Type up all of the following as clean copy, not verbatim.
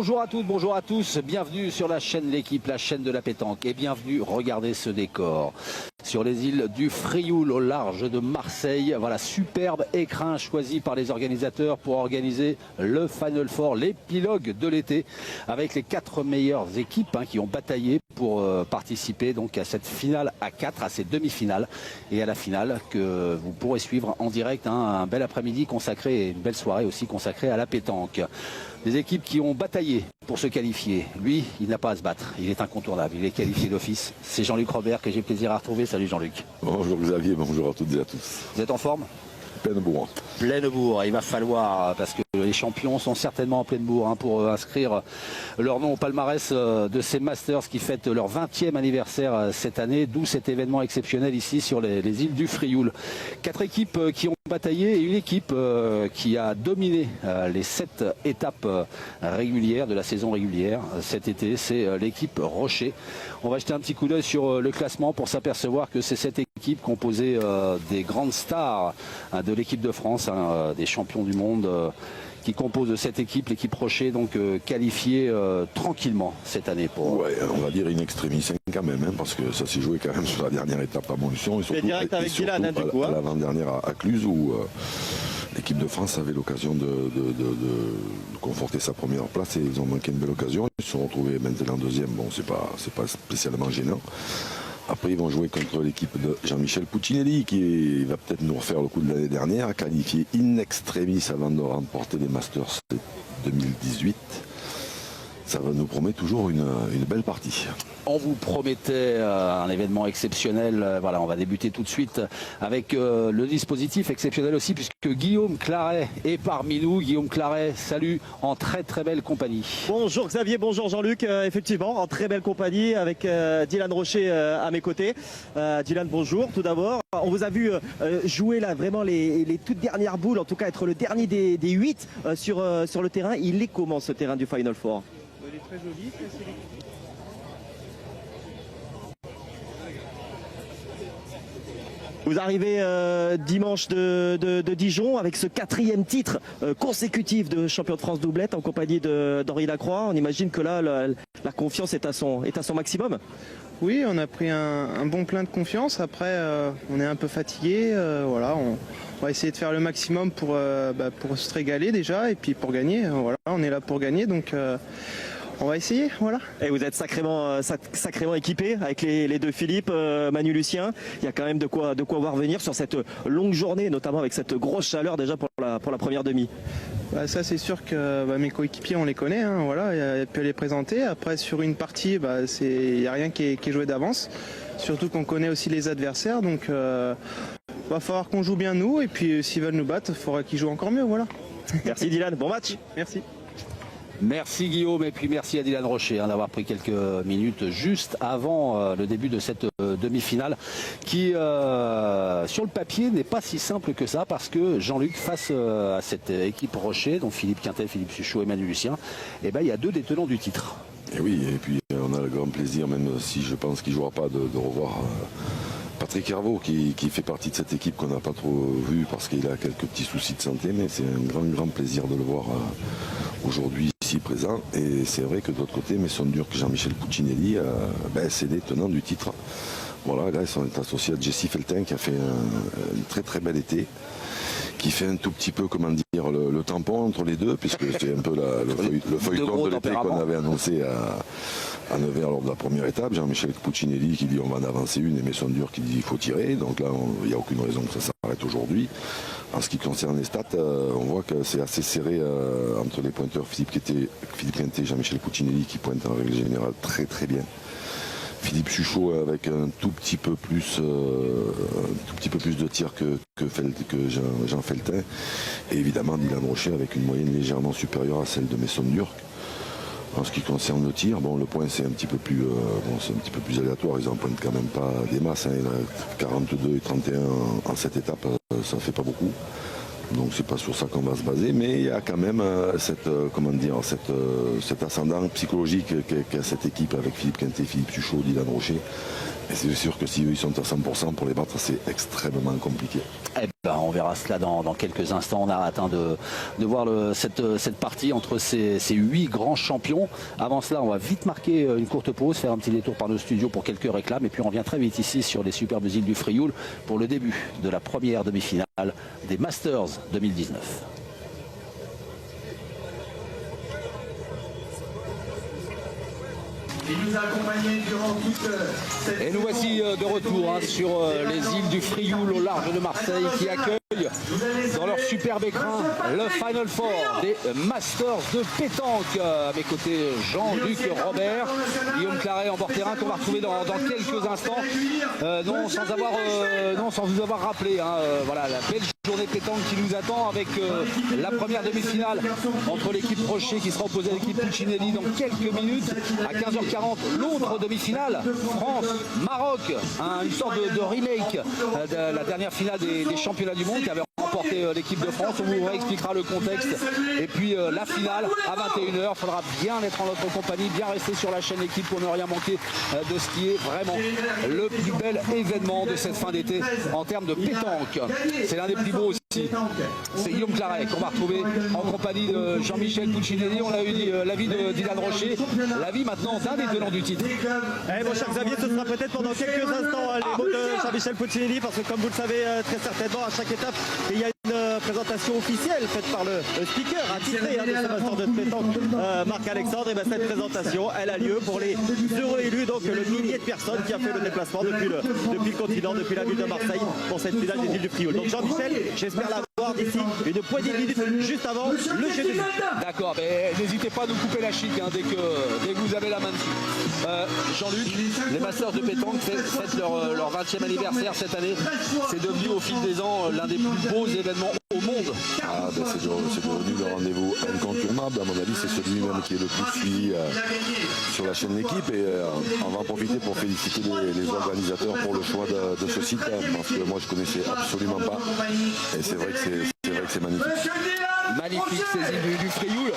Bonjour à toutes, bonjour à tous, bienvenue sur la chaîne L'Équipe, la chaîne de la pétanque et bienvenue, regardez ce décor. Sur les îles du Frioul au large de Marseille, voilà, superbe écrin choisi par les organisateurs pour organiser le Final Four, l'épilogue de l'été, avec les 4 meilleures équipes qui ont bataillé pour participer donc à cette finale à 4, à ces demi-finales et à la finale que vous pourrez suivre en direct, un bel après-midi consacré et une belle soirée aussi consacrée à la pétanque. Des équipes qui ont bataillé pour se qualifier. Lui, il n'a pas à se battre. Il est incontournable. Il est qualifié d'office. C'est Jean-Luc Robert que j'ai plaisir à retrouver. Salut Jean-Luc. Bonjour Xavier, bonjour à toutes et à tous. Vous êtes en forme? Pleine bourre. Pleine bourre. Il va falloir, parce que les champions sont certainement en pleine bourre pour inscrire leur nom au palmarès de ces Masters qui fêtent leur 20e anniversaire cette année, d'où cet événement exceptionnel ici sur les îles du Frioul. 4 équipes qui ont bataillé et une équipe qui a dominé les 7 étapes régulières de la saison régulière cet été, c'est l'équipe Rocher. On va jeter un petit coup d'œil sur le classement pour s'apercevoir que c'est cette équipe composée des grandes stars de l'équipe de France, des champions du monde qui composent cette équipe, l'équipe Rocher, donc qualifiée tranquillement cette année pour... Ouais, on va dire in extremis quand même, parce que ça s'est joué quand même sur la dernière étape à Montluçon et surtout, direct avec Dylan, à l'avant-dernière à Cluse où l'équipe de France avait l'occasion de conforter sa première place et ils ont manqué une belle occasion. Ils se sont retrouvés maintenant deuxième, bon c'est pas spécialement gênant. Après, ils vont jouer contre l'équipe de Jean-Michel Puccinelli, qui va peut-être nous refaire le coup de l'année dernière, qualifié in extremis avant de remporter les Masters 2018. Ça va nous promettre toujours une belle partie. On vous promettait un événement exceptionnel. Voilà, on va débuter tout de suite avec le dispositif exceptionnel aussi, puisque Guillaume Claret est parmi nous. Guillaume Claret, salut, en très très belle compagnie. Bonjour Xavier, bonjour Jean-Luc. Effectivement, en très belle compagnie avec Dylan Rocher à mes côtés. Dylan, bonjour tout d'abord. On vous a vu jouer là vraiment les toutes dernières boules, en tout cas être le dernier des 8 sur le terrain. Il est comment ce terrain du Final Four? Il est très joli, très sélectif. Vous arrivez dimanche de Dijon avec ce 4e titre consécutif de champion de France doublette en compagnie d'Henri Lacroix. On imagine que là, la confiance est à son maximum. Oui, on a pris un bon plein de confiance. Après, on est un peu fatigué. Voilà, on va essayer de faire le maximum pour se régaler déjà et puis pour gagner. Voilà, on est là pour gagner, donc on va essayer, voilà. Et vous êtes sacrément équipé avec les deux Philippe, Manu Lucien. Il y a quand même de quoi voir venir sur cette longue journée, notamment avec cette grosse chaleur déjà pour la première demi. Ça c'est sûr que mes coéquipiers on les connaît, voilà, il y a pu les présenter. Après sur une partie, il n'y a rien qui est joué d'avance. Surtout qu'on connaît aussi les adversaires, donc va falloir qu'on joue bien nous et puis s'ils veulent nous battre, il faudra qu'ils jouent encore mieux, voilà. Merci Dylan, bon match. Merci. Merci Guillaume et puis merci à Dylan Rocher d'avoir pris quelques minutes juste avant le début de cette demi-finale qui sur le papier n'est pas si simple que ça parce que Jean-Luc face à cette équipe Rocher, donc Philippe Quintet, Philippe Suchot et Manu Lucien, il y a 2 des tenants du titre. Et oui, et puis on a le grand plaisir, même si je pense qu'il ne jouera pas, de revoir Patrick Hervaux qui fait partie de cette équipe qu'on n'a pas trop vu parce qu'il a quelques petits soucis de santé, mais c'est un grand plaisir de le voir aujourd'hui ici présent. Et c'est vrai que de l'autre côté, Maisonneuve, Jean-Michel Puccinelli, c'est des tenants du titre. Voilà, là ils sont associés à Jessie Feltin qui a fait un très très bel été, qui fait un tout petit peu, comment dire, le tampon entre les deux, puisque c'est un peu le feuilleton de l'été qu'on avait annoncé à Nevers lors de la première étape. Jean-Michel Puccinelli qui dit on va en avancer une et Maisonneuve qui dit il faut tirer. Donc là, il n'y a aucune raison que ça s'arrête aujourd'hui. En ce qui concerne les stats, on voit que c'est assez serré entre les pointeurs Philippe Quintet et Jean-Michel Puccinelli qui pointent en règle générale très très bien. Philippe Suchot avec un tout petit peu plus de tirs que Jean Feltin. Et évidemment Dylan Rocher avec une moyenne légèrement supérieure à celle de Maisonneuve. En ce qui concerne le tir, le point c'est un petit peu plus aléatoire, ils en pointent quand même pas des masses, 42 et 31 en cette étape, ça fait pas beaucoup. Donc c'est pas sur ça qu'on va se baser, mais il y a quand même cet ascendant psychologique qu'a cette équipe avec Philippe Quintet, Philippe Suchot, Dylan Rocher. Et c'est sûr que si eux ils sont à 100% pour les battre, c'est extrêmement compliqué. on verra cela dans quelques instants. On a atteint de voir cette partie entre ces 8 grands champions. Avant cela, on va vite marquer une courte pause, faire un petit détour par nos studios pour quelques réclames. Et puis on revient très vite ici sur les superbes îles du Frioul pour le début de la première demi-finale des Masters 2019. Et nous voici de retour sur les îles du Frioul au large de Marseille qui accueillent dans leur superbe écrin le Final Four des Masters de pétanque. À mes côtés, Jean-Luc Robert, Guillaume Claret en bord terrain qu'on va retrouver dans quelques instants. Sans vous avoir rappelé, voilà la belle journée pétanque qui nous attend avec la première demi-finale entre l'équipe Rocher qui sera opposée à l'équipe Puccinelli dans quelques minutes. À 15h40, l'autre demi-finale, France-Maroc, une sorte de remake de la dernière finale des championnats du monde qui avait remporté l'équipe de France. On vous réexpliquera le contexte. Et puis la finale à 21h. Il faudra bien être en notre compagnie, bien rester sur la chaîne équipe pour ne rien manquer de ce qui est vraiment le plus bel événement de cette fin d'été en termes de pétanque. C'est l'un des plus beaux aussi. C'est Guillaume Claret qu'on va retrouver en compagnie de Jean-Michel Puccinelli. On a eu l'avis de Dylan Rocher, l'avis maintenant d'un des tenants du titre. Mon cher Xavier, ce sera peut-être pendant quelques instants les mots de Jean-Michel Puccinelli, parce que comme vous le savez très certainement, à chaque étape, il y a une présentation officielle faite par le speaker attitré de ce master de pétanque, Marc-Alexandre. Et cette présentation, elle a lieu pour les heureux élus, donc le millier de personnes qui a fait le déplacement depuis le continent, depuis la ville de Marseille pour cette finale des îles du Frioul. Donc Jean-Michel, j'espère la voir d'ici une poignée de minutes juste avant le jeu de but. D'accord, mais n'hésitez pas à nous couper la chic dès que vous avez la main dessus. Jean-Luc, les Masters de pétanque fêtent leur 20e anniversaire cette année. C'est devenu au fil des ans l'un des plus beaux événements au monde. C'est devenu le rendez-vous incontournable. À mon avis, c'est celui même qui est le plus suivi sur la chaîne L'équipe. Et on va en profiter pour féliciter les organisateurs pour le choix de ce site, parce que moi je connaissais absolument pas. Et c'est vrai que c'est magnifique. Magnifique, ces îles du Frioul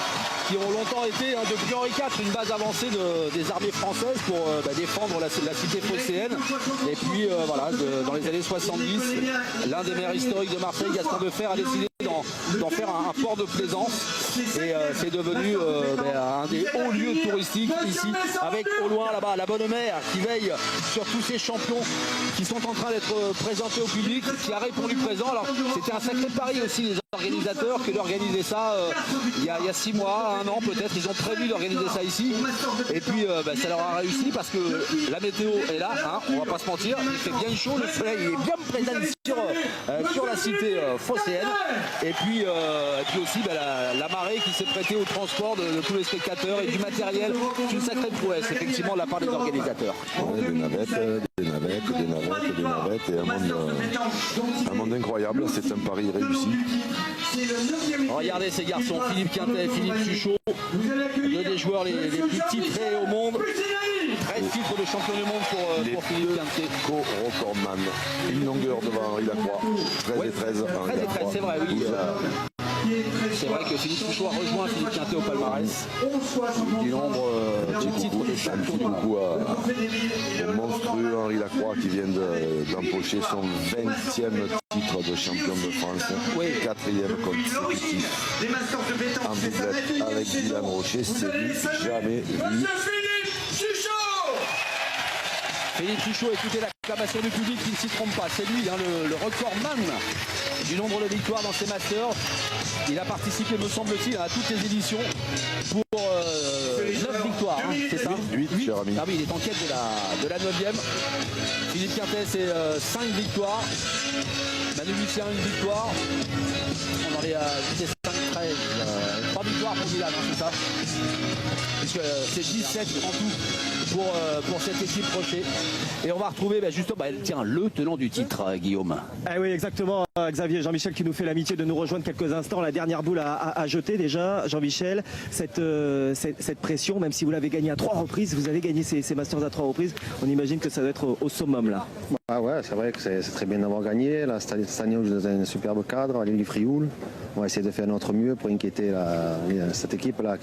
qui ont longtemps été depuis Henri IV une base avancée des armées françaises pour défendre la cité phocéenne. Et puis voilà, dans les années 70, l'un des maires historiques de Marseille, Gaston Defferre, a décidé d'en faire un port de plaisance. Et c'est devenu un des hauts lieux touristiques ici, avec au loin là-bas la bonne mère qui veille sur tous ces champions qui sont en train d'être présentés au public, qui a répondu présent. Alors c'était un sacré pari aussi des organisateurs que d'organiser ça il y a 6 mois, 1 an peut-être. Ils ont prévu d'organiser ça ici et puis ça leur a réussi parce que la météo est là, on va pas se mentir, il fait bien chaud, le soleil est bien présent sur la cité phocéenne et puis aussi la marée qui s'est prêtée au transport de tous les spectateurs et du matériel. C'est une sacrée prouesse effectivement de la part des organisateurs. Des navettes et un monde incroyable. C'est un pari réussi. Regardez ces garçons, Philippe Quintet, Philippe Suchot, deux des joueurs les plus titrés au monde. 13 titres de champion du monde pour Philippe Quintet. Co-recordman. Une longueur devant Henri Lacroix. 13 et 13. 13 et 13, c'est vrai, oui. C'est vrai que Philippe Suchot a rejoint Philippe Quintet au palmarès du nombre de titres de champion du monde. Au monstrueux Henri Lacroix qui vient d'empocher son 20e titre de champion de France, 4e consécutif en doublette avec Dylan Rocher, c'est jamais vu. Philippe Suchot, écoutez l'acclamation du public qui ne s'y trompe pas, c'est lui le recordman du nombre de victoires dans ces Masters. Il a participé, me semble-t-il, à toutes les éditions pour 9 victoires, c'est ça 8, cher ami. Ah oui, il est en quête de la 9e. Philippe Quintet, c'est 5 victoires. Manu Lucien, 1 victoire. On en est à 8 et 5, 13. 3 victoires pour Dylan, c'est ça puisque c'est 17 en tout pour cette équipe Rocher. Et on va retrouver justement le tenant du titre, Guillaume. Oui, exactement, Xavier. Jean-Michel qui nous fait l'amitié de nous rejoindre quelques instants. La dernière boule à jeter déjà, Jean-Michel. Cette pression, même si vous l'avez gagné à 3 reprises, vous avez gagné ces Masters à 3 reprises, on imagine que ça doit être au summum là. Ouais, c'est vrai que c'est très bien d'avoir gagné. Là, cette année, on joue dans un superbe cadre à l'île du Frioul. On va essayer de faire notre mieux pour inquiéter cette équipe-là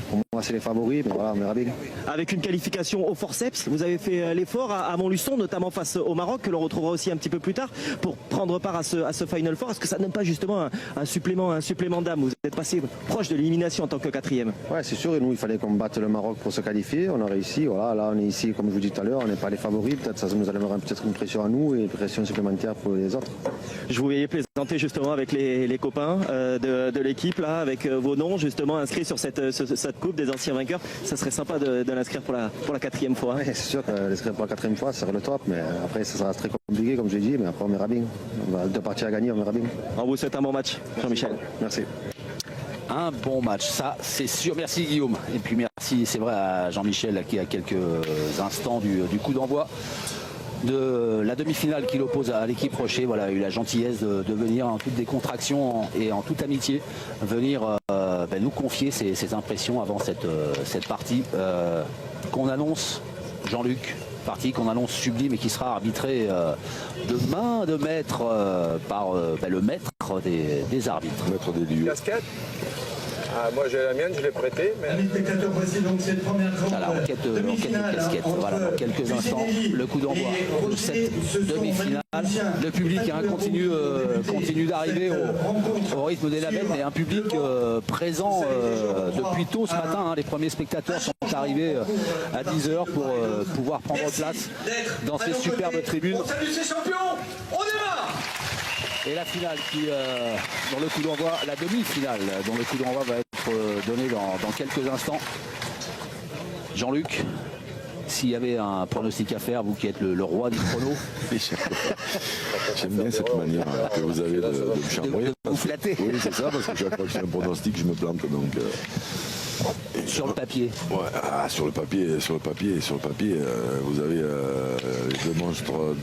pour moi, c'est les favoris, mais voilà, on verra bien. Avec une qualification au forceps, vous avez fait l'effort à Montluçon, notamment face au Maroc, que l'on retrouvera aussi un petit peu plus tard, pour prendre part à ce Final Four. Est-ce que ça ne donne pas justement un supplément d'âme? Vous êtes passé proche de l'élimination en tant que 4e. Ouais, c'est sûr, et nous, il fallait qu'on batte le Maroc pour se qualifier. On a réussi, voilà, là, on est ici, comme je vous dis tout à l'heure, on n'est pas les favoris. Peut-être ça nous enlèvera peut-être une pression à nous et une pression supplémentaire pour les autres. Je vous voyais plaisanter justement avec les copains de l'équipe, là, avec vos noms justement inscrits sur cette coupe des anciens vainqueurs. Ça serait sympa de l'inscrire pour la 4e fois. Ouais, c'est sûr que l'inscrire pour la 4e fois, ça serait le top, mais après, ça sera très compliqué, comme je l'ai dit, mais après, on verra bien. On va deux parties à gagner, on verra bien. On vous souhaite un bon match, Jean-Michel. Merci. Un bon match, ça c'est sûr. Merci Guillaume. Et puis merci, c'est vrai, à Jean-Michel qui a quelques instants du coup d'envoi de la demi-finale qu'il oppose à l'équipe Rocher. Voilà, a eu la gentillesse de venir en toute décontraction et en toute amitié, venir nous confier ses impressions avant cette partie qu'on annonce, Jean-Luc, partie qu'on annonce sublime et qui sera arbitrée de main de maître par le maître des arbitres. Maître des lieux. Casquette. Ah, moi j'ai la mienne, je l'ai prêtée. Mais... Amis spectateurs, voici donc cette première grande enquête de casquette. Voilà, dans quelques instants, le coup d'envoi de cette demi-finale. Le public continue d'arriver au rythme des labels, mais un public présent depuis tôt ce matin. Hein. Les premiers spectateurs sont arrivés à 10h pour pouvoir prendre place dans ces superbes tribunes. Salut ces champions, on démarre. Et la finale dont le coup d'envoi, la demi-finale dont le coup d'envoi va être donné dans quelques instants. Jean-Luc, s'il y avait un pronostic à faire, vous qui êtes le roi du chrono. J'aime bien cette manière que vous avez de me charmer. De vous flatter. Oui, c'est ça, parce que chaque fois que je fais un pronostic, je me plante. Donc, sur le papier. Ouais, sur le papier, vous avez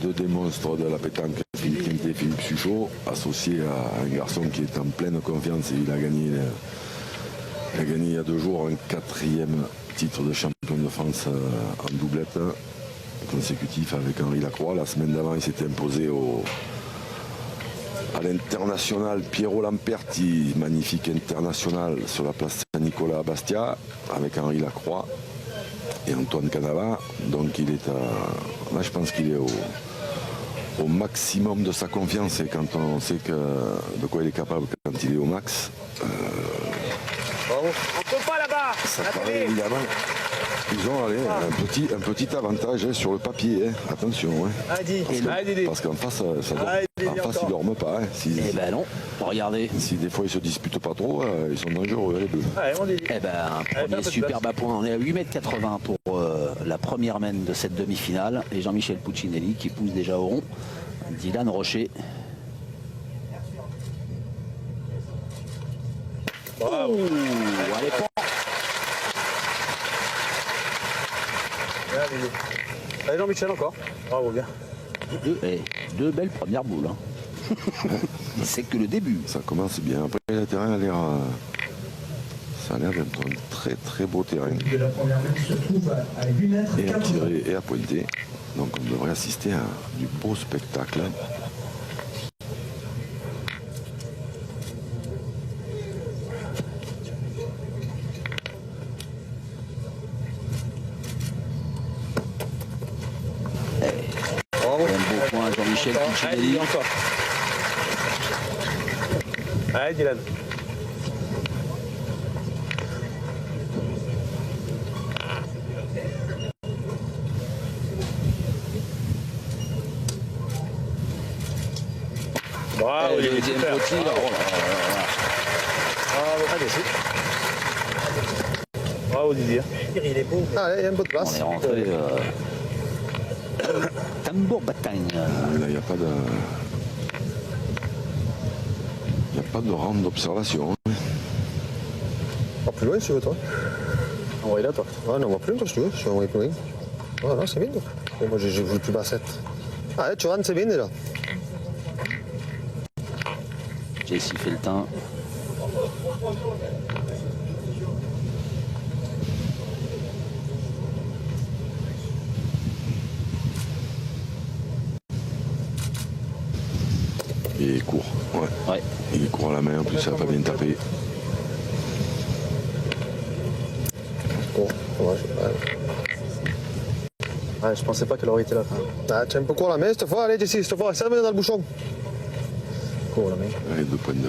deux des monstres de la pétanque, Philippe Quintet et Philippe Suchot, associés à un garçon qui est en pleine confiance et il a gagné il y a 2 jours un 4e titre de champion de France en doublette consécutif avec Henri Lacroix. La semaine d'avant, il s'était imposé à l'international Piero Lamperti, magnifique international sur la place Saint-Nicolas à Bastia, avec Henri Lacroix et Antoine Canava. Donc il est là, je pense qu'il est au maximum de sa confiance, et quand on sait de quoi il est capable quand il est au max, On peut pas là-bas. ça paraît évidemment. Ils ont un petit avantage sur le papier, attention. Allez, Parce qu'en face, ils ne dorment pas. Eh ben non, regardez. Si des fois ils se disputent pas trop, ils sont dangereux les bleus. Eh ben un premier superbe à point. On est à 8,80 m pour la première main de cette demi-finale. Et Jean-Michel Puccinelli qui pousse déjà au rond. Dylan Rocher. Bravo. Allez, Allez Jean-Michel encore. Bravo, bien. Deux belles premières boules. Hein. C'est que le début. Ça commence bien. Après, le terrain a l'air. Ça a l'air d'être un très très beau terrain. La première main se trouve à 8 mètres. Et à tirer et à pointer. Donc on devrait assister à du beau spectacle. Un beau point Jean-Michel Puccinelli. Encore. Allez Dylan. Bravo, Et il le est deuxième super. petit. Oh là là. Bravo, allez, bravo Didier. Il est beau. Ah, il y a une bonne On place. est rentré tambour batagne. Là, il n'y a pas de. Il n'y a pas de rang d'observation. Va plus loin si tu veux, toi. Envoyez là toi. Ah non, va plus loin, toi, si tu veux. Je vais envoyer plus loin. Ah non, c'est bien. Donc. Et moi, je joue plus bassette. Ah, tu rentres, c'est bien déjà. Jessie Feltin. Il est court. Ouais. Il est court à la main, en plus ça va pas bien taper. Ouais, je pensais pas qu'elle aurait été là. Ah, tu es un peu court la main cette fois, allez Jessie, cette fois, serre-moi dans le bouchon. Court la main. Les deux points de.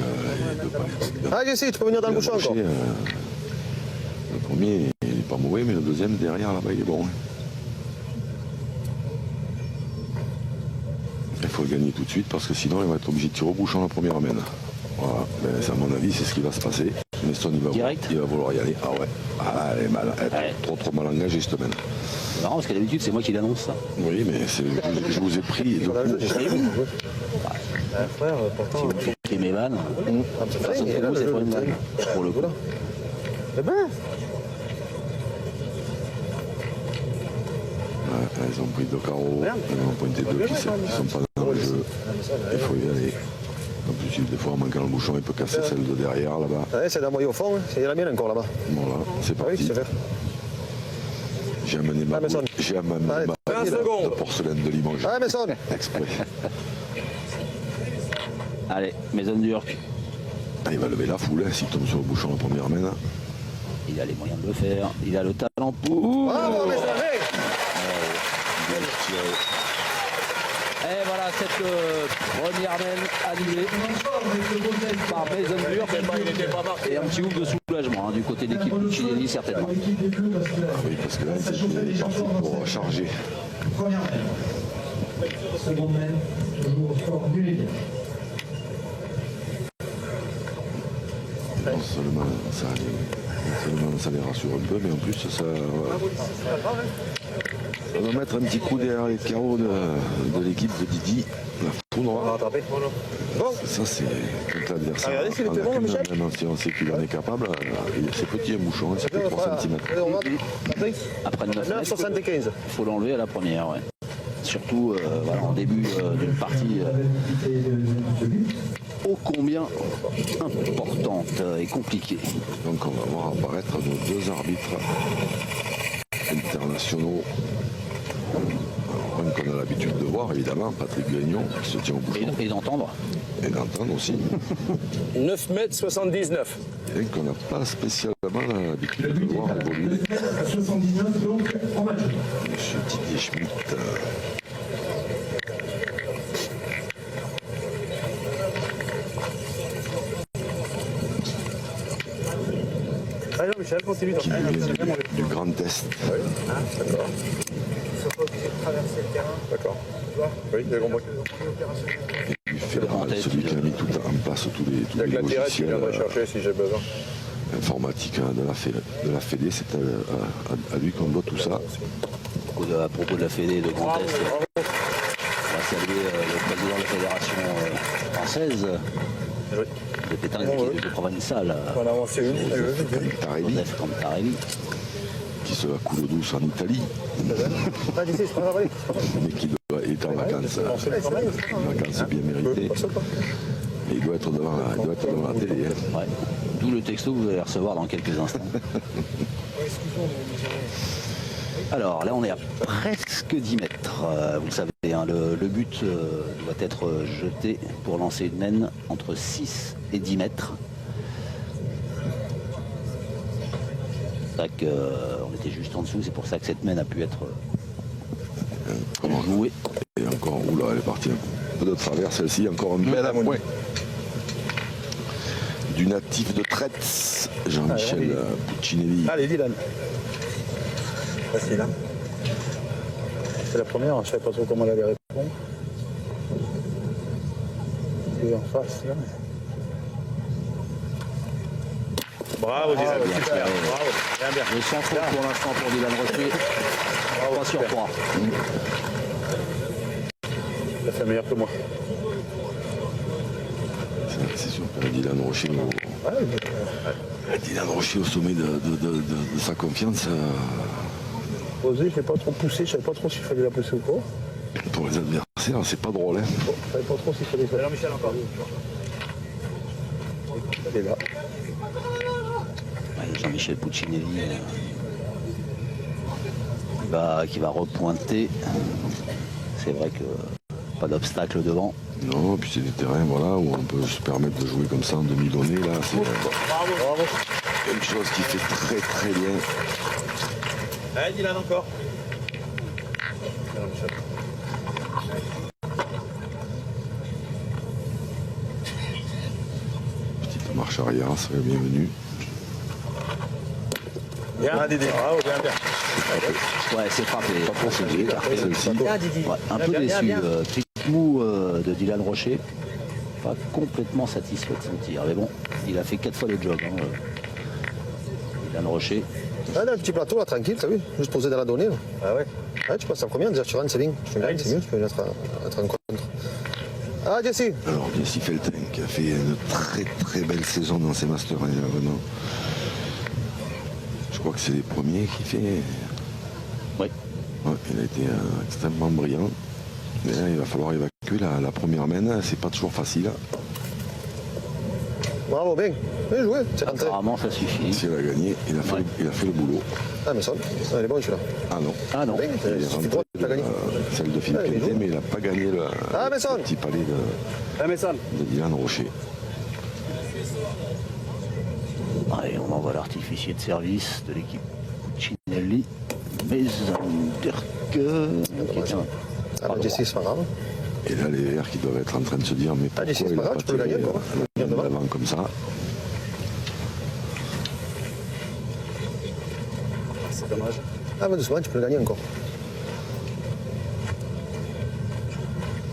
Ah Jessie, tu peux venir dans le bouchon encore. Le premier, il n'est pas mauvais, mais le deuxième, derrière, là-bas, il est bon. Il faut le gagner tout de suite parce que sinon, il va être obligé de tirer au bouchon la première amène. Voilà, mais à mon avis, c'est ce qui va se passer. Neston, il va vouloir y aller. Ah ouais, ah, elle est mal, trop mal engagée cette semaine. C'est marrant parce que d'habitude, c'est moi qui l'annonce ça. Oui, mais je vous ai pris de court. Frère, pourtant. Si vous pris mes vannes, ça se fait c'est pas une vanne. Pour le coup. Eh ben. Ouais, ils ont pris deux carreaux, ils ont pointé deux qui sont pas dans le jeu. Il faut y aller. En plus, des fois, en manquant le bouchon, il peut casser celle de derrière là-bas. Ouais, c'est d'envoyer au fond, hein. C'est la mienne encore là-bas. Voilà, c'est Ah oui, parti. c'est fait. J'ai amené ma mais ça- de porcelaine de Limoges. Ah, mais sonne. Exprès. Allez, Maison Durk. Ah, il va lever la foule hein, s'il tombe sur le bouchon la première main. Il a les moyens de le faire. Il a le talent pour. Bravo, mais ça fait. Et voilà cette première main annulée par Maison Durk. Et un petit ouf de soulagement du côté de l'équipe de Chinelli certainement. Oui, parce que là, il est parti pour charger. Première main. Seconde main, toujours au score du Lévy. Non seulement ça les rassure un peu, mais en plus ça va mettre un petit coup derrière les carreaux de l'équipe de Didi. La foudre. Ça c'est quand l'adversaire. Même si on sait qu'il en est capable, c'est petit un bouchon, c'est que 3 cm. Après 9 mètres, 9,75. il faut l'enlever à la première. Ouais. Surtout voilà, en début d'une partie ô combien importante et compliquée. Donc on va voir apparaître nos deux arbitres internationaux. Alors, qu'on a l'habitude de voir évidemment, Patrick Gagnon qui se tient au bouchon. Et d'entendre. Et d'entendre aussi. 9,79 m. Et qu'on n'a pas spécialement l'habitude de voir évoluer. 79 donc en match. Monsieur Didier Schmitt. Allez, Michel, continue. Qui vient du Grand Est. D'accord. Oui, j'ai compris. Il fait celui qui a mis tout en place tous les Avec la tirette, tu logiciels viendrais chercher si j'ai besoin. informatiques de la Fédé. C'est à lui qu'on doit tout ça. À propos de la Fédé de Grand Est, on va saluer le président de la Fédération française de pétanque de provençal, On a avancé une. Cantarelli, Joseph Cantarelli. qui se la coule douce en Italie, mais qui est en vacances bien méritées. Et il doit être devant la télé. Hein. Ouais. D'où le texto que vous allez recevoir dans quelques instants. Alors là on est à presque 10 mètres. Vous le savez, hein, le but doit être jeté pour lancer une naine entre 6 et 10 mètres. C'est ça qu'on était juste en dessous, c'est pour ça que cette naine a pu être jouée. Et encore, oula, elle est partie un peu de travers, celle-ci, encore un bel appoint. Du natif de Traite, Jean-Michel Puccinelli. Allez, Dylan. Facile, hein. C'est la première, je ne savais pas trop comment elle allait répondre. Et en face, là. Bravo, Dylan. Super. Bravo. Bien, bien. Le sans faute pour l'instant pour Dylan Rocher. 3 sur 3. Il a fait meilleur que moi. C'est sûr, Dylan Rocher, Dylan Rocher au sommet de sa confiance. Posé, je l'ai pas trop poussé, je savais pas trop s'il fallait la pousser ou pas. Pour les adversaires, c'est pas drôle. Hein. Je savais pas trop s'il fallait faire. Jean-Michel encore. Il est là. Ouais, Jean-Michel Puccinelli qui va repointer. C'est vrai que pas d'obstacle devant. Non, puis c'est des terrains voilà, où on peut se permettre de jouer comme ça en demi-donnée. Là, c'est quelque chose qui fait très très bien. Allez, Dylan encore. Petite marche arrière, ça serait bienvenu. Bien, Dédé. Bravo, bien, bien. Ouais, c'est frappé. Pas pour celle-ci, celle-ci. Ouais, un peu déçu. Trick mou de Dylan Rocher. Pas complètement satisfait de son tir. Mais bon, il a fait 4 fois le job. Hein. Dylan Rocher. Ah, là, un petit plateau, là, tranquille, t'as vu? Juste posé dans la donnée. Là. Ah ouais. Ouais, tu passes la première, déjà, tu rentres, c'est bien. Tu fais c'est mieux, tu peux être en contre. Ah, Jesse. Alors, Jesse Felten qui a fait une très très belle saison dans ses masters. Hein, vraiment. Je crois que c'est les premiers qu'il fait. Oui. Ouais, il a été extrêmement brillant. Mais là, il va falloir évacuer la première main. C'est pas toujours facile. Bravo, bien. Bien joué. C'est rentré. Apparemment, ça suffit. Si elle a gagné, il a fait le boulot. Ah, mais ça, il est bon celui-là. Ah non. Ah non. Bien, Il est c'est rentré droit, t'as gagné. celle de Philippe Ah, il est Quintet, bon. mais il n'a pas gagné le Mason. petit palais de Dylan Rocher. Allez, on envoie l'artificier de service de l'équipe Puccinelli. Mezanderke. Ah, bah, Jesse, c'est pas grave. Et là, les verts qui doivent être en train de se dire, mais pourquoi Jesse, c'est il pas a grave, pas tu peux le tiré gagner encore. Viens devant. l'avant comme ça. C'est dommage. Ah, bah, doucement, tu peux le gagner encore.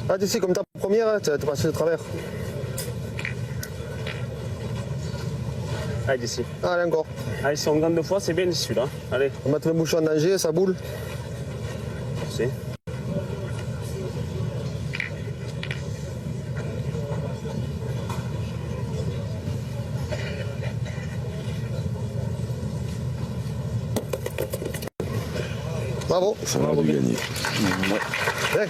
Ah, Jesse, comme ta première, t'es passé de travers. Allez, ici. Ah, allez, encore. Allez, si on gagne 2 fois, c'est bien celui-là. Allez, On va mettre le bouchon en danger, ça boule. merci. Bravo. Ça va dû gagner. Bien.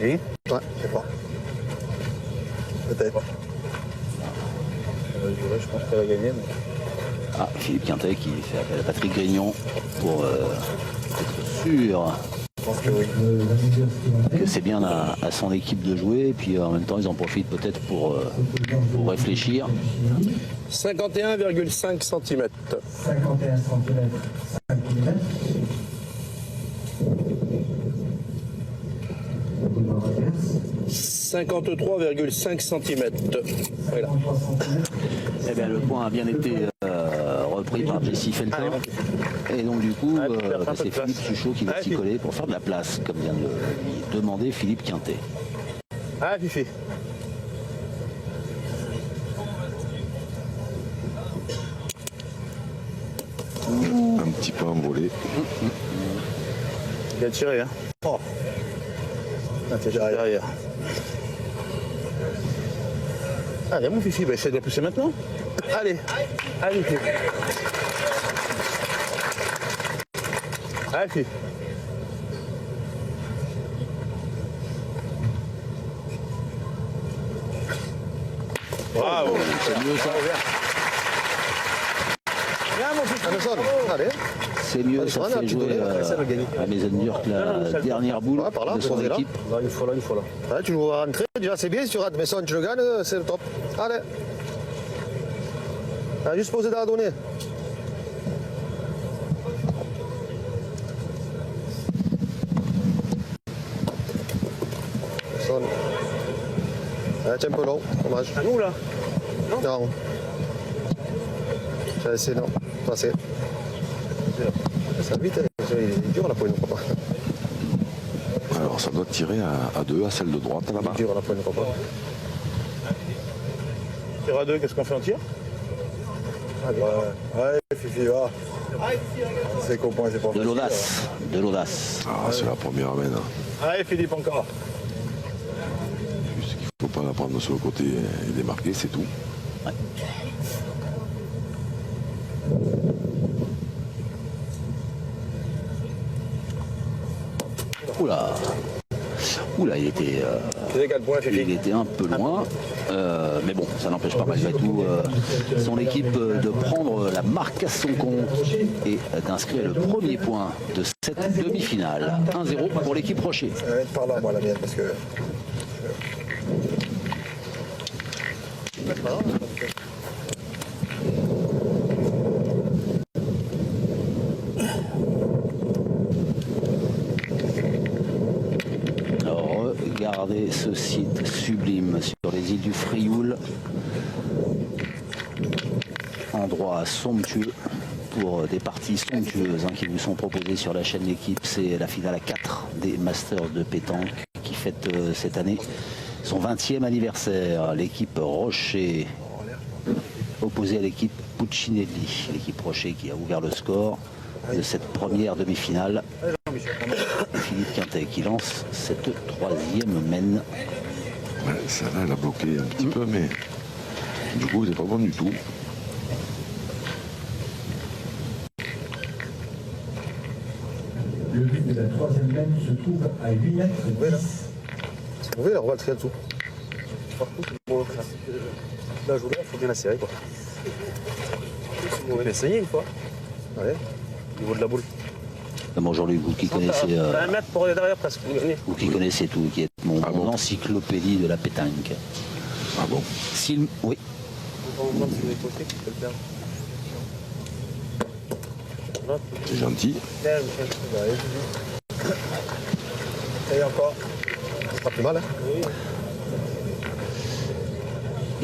Et Ouais, je sais pas. Peut-être. je pense qu'elle a gagné. Mais... Ah, Philippe Quintet qui fait appel à Patrick Grignon pour être sûr que c'est bien à son équipe de jouer. Et puis en même temps, ils en profitent peut-être pour réfléchir. 51,5 cm. 51 cm, 5 mm. Boulevard reverse. 53,5 cm. Voilà. 53 cm. Eh bien, le point a bien été repris par Jesse Feltin. Et donc, du coup, c'est Philippe Suchot qui va s'y coller pour faire de la place, comme vient de lui demander Philippe Quintet. Ah, Fifi. Un petit peu envolé. Il a tiré, hein. Oh. Ah, t'es derrière. Allez, mon Fifi, bah, essaie de la pousser maintenant. Allez, allez, Fifi. Allez, Fifi. Bravo. C'est mieux ça. Viens, mon Fifi. Allez. C'est mieux, ça fait jouer à Mezanderke la dernière boule Ouais, par là, de son posez là. équipe. Là, il faut là, il faut là. Ouais, tu joues à rentrer, déjà c'est bien, si tu rates Mason, tu le gagnes, c'est le top. Allez. Ah, juste poser dans la donnée. Mason. Ouais, c'est un peu long, dommage. À nous, là. Non. J'ai essayé, non. Passé. Ça va vite, hein. Il est dur la poigne, je crois pas. Alors, ça doit tirer à 2, à celle de droite là-bas. Dur la poigne, je crois pas. Tir à deux, qu'est-ce qu'on fait en tir? Ouais, Fifi, va. C'est qu'au point, c'est pas De l'audace, de l'audace. Ah, c'est la première main. Allez, Philippe, encore. Juste qu'il ne faut pas la prendre sur le côté et démarquer, c'est tout. Oula. Oula, il était, il était un peu loin. Mais bon, ça n'empêche pas malgré tout son équipe de prendre la marque à son compte et d'inscrire le premier point de cette demi-finale. 1-0 pour l'équipe Rocher. Je vais être par là, moi, la mienne, parce que. Regardez ce site sublime sur les îles du Frioul. Endroit somptueux pour des parties somptueuses qui vous sont proposées sur la chaîne L'équipe. C'est la finale à 4 des Masters de pétanque qui fête cette année son 20e anniversaire. L'équipe Rocher opposée à l'équipe Puccinelli. L'équipe Rocher qui a ouvert le score de cette première demi-finale. Philippe Quintet qui lance cette 3e mène. Ouais, celle-là, elle a bloqué un petit peu, mais du coup, c'est pas bon du tout. Le but de la 3e mène se trouve à 8 mètres 10. Vous pouvez la rebattre dessous. Par contre, bon, là, je voudrais, il faut bien la serrer, quoi. On va essayer une fois. Allez. Au niveau de la boule. Bon, Jean-Luc, vous qui connaissez, Un mètre pour aller derrière presque. Vous gagnez. vous qui connaissez tout, qui êtes mon Ah bon encyclopédie de la pétanque. Ah bon? Oui. On va voir si vous avez côté qui peut le perdre. C'est gentil. Tiens, Michel. Et encore. C'est pas plus mal, hein?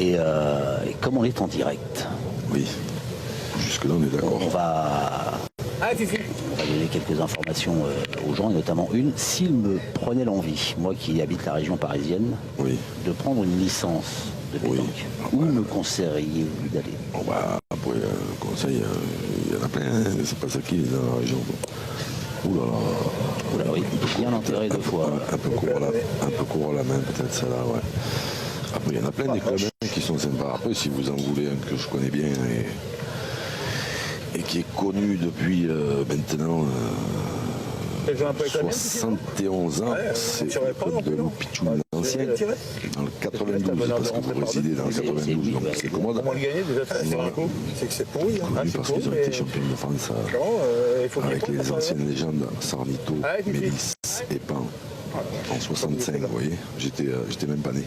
Oui. Et comme on est en direct, Oui. Jusque-là, on est d'accord. on va donner quelques informations aux gens, et notamment une. S'il me prenait l'envie, moi qui habite la région parisienne, Oui. de prendre une licence de pétanque, où me conseilleriez-vous d'aller? Bon, bah, après, conseil, il y en a plein, hein, c'est pas ça qui est dans la région. Ouh là là. Oula, oui, bien enterré deux fois. Un peu court à la main, peut-être celle-là, ouais. Après, il y en a plein des clubs qui sont sympas. Après, si vous en voulez un que je connais bien et qui est connu depuis maintenant 71 ans, c'est le club de Loupichou l'ancien, dans le 92, parce que vous résidez dans le 92, donc c'est commode. Comment le gagner déjà? C'est que c'est pourri. Hein. Connu parce qu'ils ont été champions de France avec les anciennes légendes Sarnito, Mélis et Pan. En 65, vous voyez, j'étais même pas né.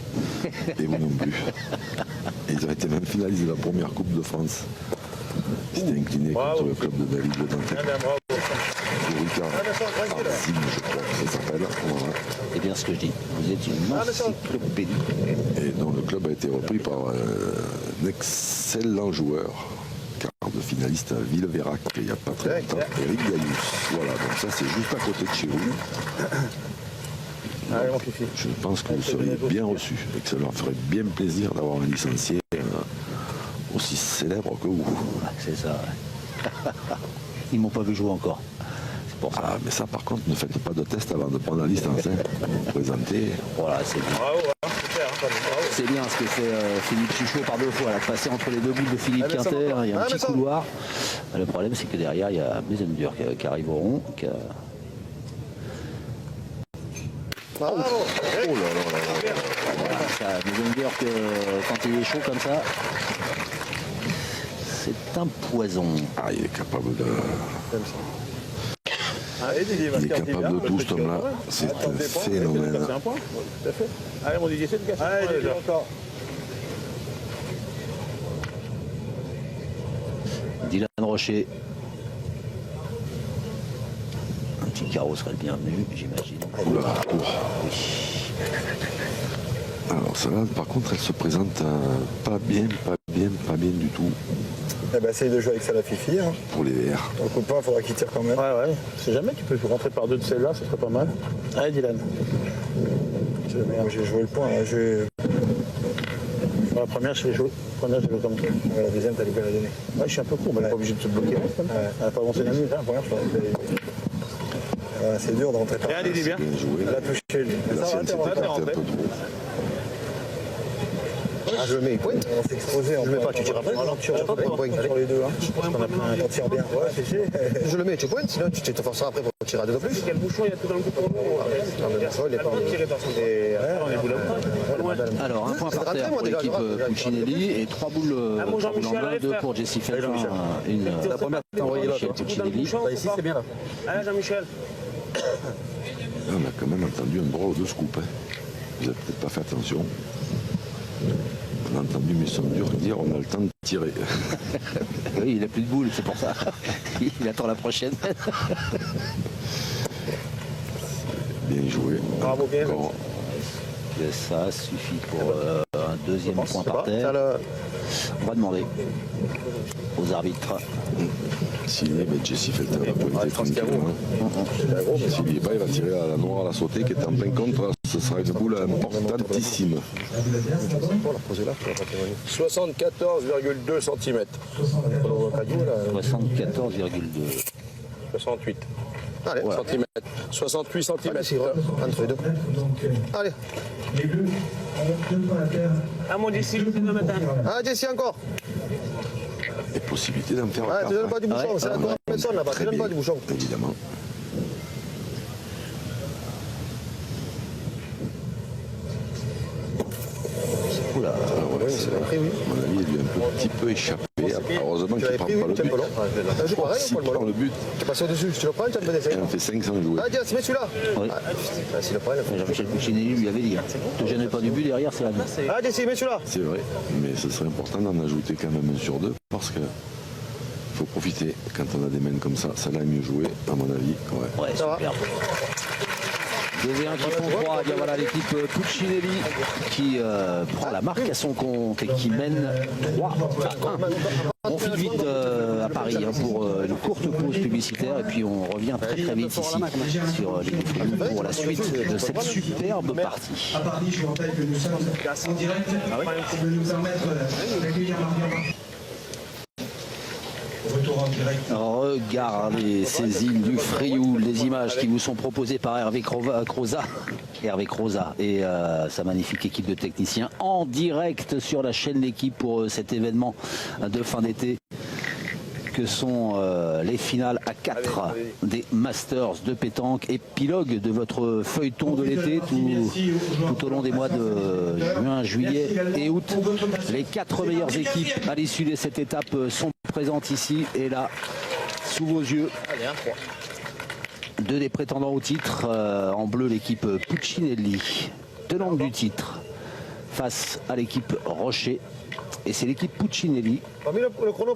Et vous non plus. Et ils ont été même finalistes de la première Coupe de France. Ils s'étaient inclinés contre le club de David Le Dantec. Ricard Arzim, je crois que ça s'appelle. Voilà. C'est bien ce que je dis. Vous êtes une encyclopédie. Et dont le club a été repris par un excellent joueur, quart de finaliste à Villeverac, il n'y a pas très longtemps, Eric Gaillus. Voilà, donc ça c'est juste à côté de chez vous. Je pense que vous seriez bien reçus et que ça leur ferait bien plaisir d'avoir un licencié aussi célèbre que vous. C'est ça. Ils m'ont pas vu jouer encore. C'est pour ça. Ah, mais ça par contre, ne faites pas de test avant de prendre la licence. Vous présentez. Voilà, c'est bien. Bravo, hein, super. Bravo. C'est bien ce que fait Philippe Chuchot par deux fois, là, de passer entre les deux boules de Philippe Quintet. Il y a un petit couloir. Le problème, c'est que derrière, il y a Mesendur qui arrive au rond. Oh là là là là. Voilà, Mesendur, quand il est chaud comme ça, c'est un poison. Ah, il est capable de. Il est capable de tout, cet homme-là. C'est un phénomène. C'est un point. Tout à fait. Allez, mon Didier, c'est de casser. Allez, déjà. Encore. Dylan Rocher. Un petit carreau serait le bienvenu, j'imagine. Oula, court. Alors celle-là, par contre, elle se présente pas bien du tout Eh ben, essaye de jouer avec ça la Fifi. Hein. pour les Verts. Ton copain, il faudra qu'il tire quand même. Ouais. C'est jamais, tu peux rentrer par deux de celles-là, ça serait pas mal. Allez, Dylan. Moi, j'ai joué le point. Hein. Pour la première, je l'ai joué. La première, je l'ai comme ça. La deuxième, t'as loupé la donner. Ouais, je suis un peu court, mais on n'est pas obligé de se bloquer. Elle n'a pas avancé la nuit. La première, je l'aurais c'est dur de rentrer par Allez, Didier, bien. Bien joué. Elle a touché lui. La sienne, c'était peut-être un peu trop. Ah, je le mets, pointe. On s'est exposé. Je le mets pas, tu tires après. Non, tu tires pas sur les deux. Hein. On tire bien. Ouais, c'est sûr. Je le mets, tu pointes, sinon tu te forceras après pour tirer à deux de plus. Quel bouchon il y a tout dans le bouton? Il est pas Alors, un point par terre pour l'équipe Puccinelli et 3 boules en main, 2 pour Jesse Felton. La première, t'as envoyé l'autre. Puccinelli. Ici, c'est bien là. Allez, Jean-Michel. Là, on a quand même entendu un droit ou deux scoops. Hein. Vous n'avez peut-être pas fait attention. On a entendu Mesendur dire on a le temps de tirer. Oui, il n'a plus de boules, c'est pour ça. Il attend la prochaine. Bien joué. Bravo, bien. Encore. ça suffit pour un deuxième point par terre. On va demander aux arbitres. S'il est, Jesse Felter va pointer tranquillement. S'il n'y est pas, il va tirer à la noire, à la sautée qui est en plein contre. Ce sera une boule importantissime. 74,2 cm. 74,2. 68 Allez, cm. 68 cm. Entre les deux. Allez. Les Bleus ont 2 points à terre. Ah mon Dieu, le matin. Ah, Jesse, encore. Et possibilité d'en faire Ah, tu donnes pas du bouchon, Ouais, c'est la ouais. personne là-bas. Tu très donnes bien, pas du bouchon. évidemment. Oula. Ah ouais, c'est pris, oui. à mon avis, il lui a un petit peu échappé. Heureusement Tu qu'il l'avais ne prend pris, pas le oui, tiens but. pas long. T'as joué pareil ou S'il pas le prend ballon? le but, T'es passé au-dessus, tu le prends, tu as un peu d'essai. il en fait 5 sans jouer. Ah, Jesse, mets celui-là. Oui. Ah, s'il le prend, il le fait. Jean-Michel Puccinelli lui avait dit, ne te gênez pas du but, derrière c'est la main. Ah, Jesse, mets celui-là. C'est vrai, mais ce serait important d'en ajouter quand même un sur deux parce que faut profiter quand on a des mains comme ça. Ça l'a mieux joué, à mon avis. Ouais. Ouais, Ça va. super. 2-1 qui font 3, et bien voilà l'équipe Puccinelli qui prend la marque à son compte et qui mène 3-1. On file vite à Paris pour une courte pause publicitaire et puis on revient très très vite ici sur l'équipe pour la suite de cette superbe partie. À Paris, je vous rappelle que nous sommes en direct. De nous permettre d'accueillir Marc. Retour en direct. Regardez ces îles du Frioul, les images qui vous sont proposées par Hervé Croza. Et sa magnifique équipe de techniciens en direct sur la chaîne L'équipe pour cet événement de fin d'été que sont les finales à 4 des Masters de pétanque, épilogue de votre feuilleton de l'été tout au long des mois de juin, juillet et août. Les 4 meilleures équipes à l'issue de cette étape sont présentes ici et là, sous vos yeux. Deux des prétendants au titre, en bleu l'équipe Puccinelli, tenante du titre, face à l'équipe Rocher. Et c'est l'équipe Puccinelli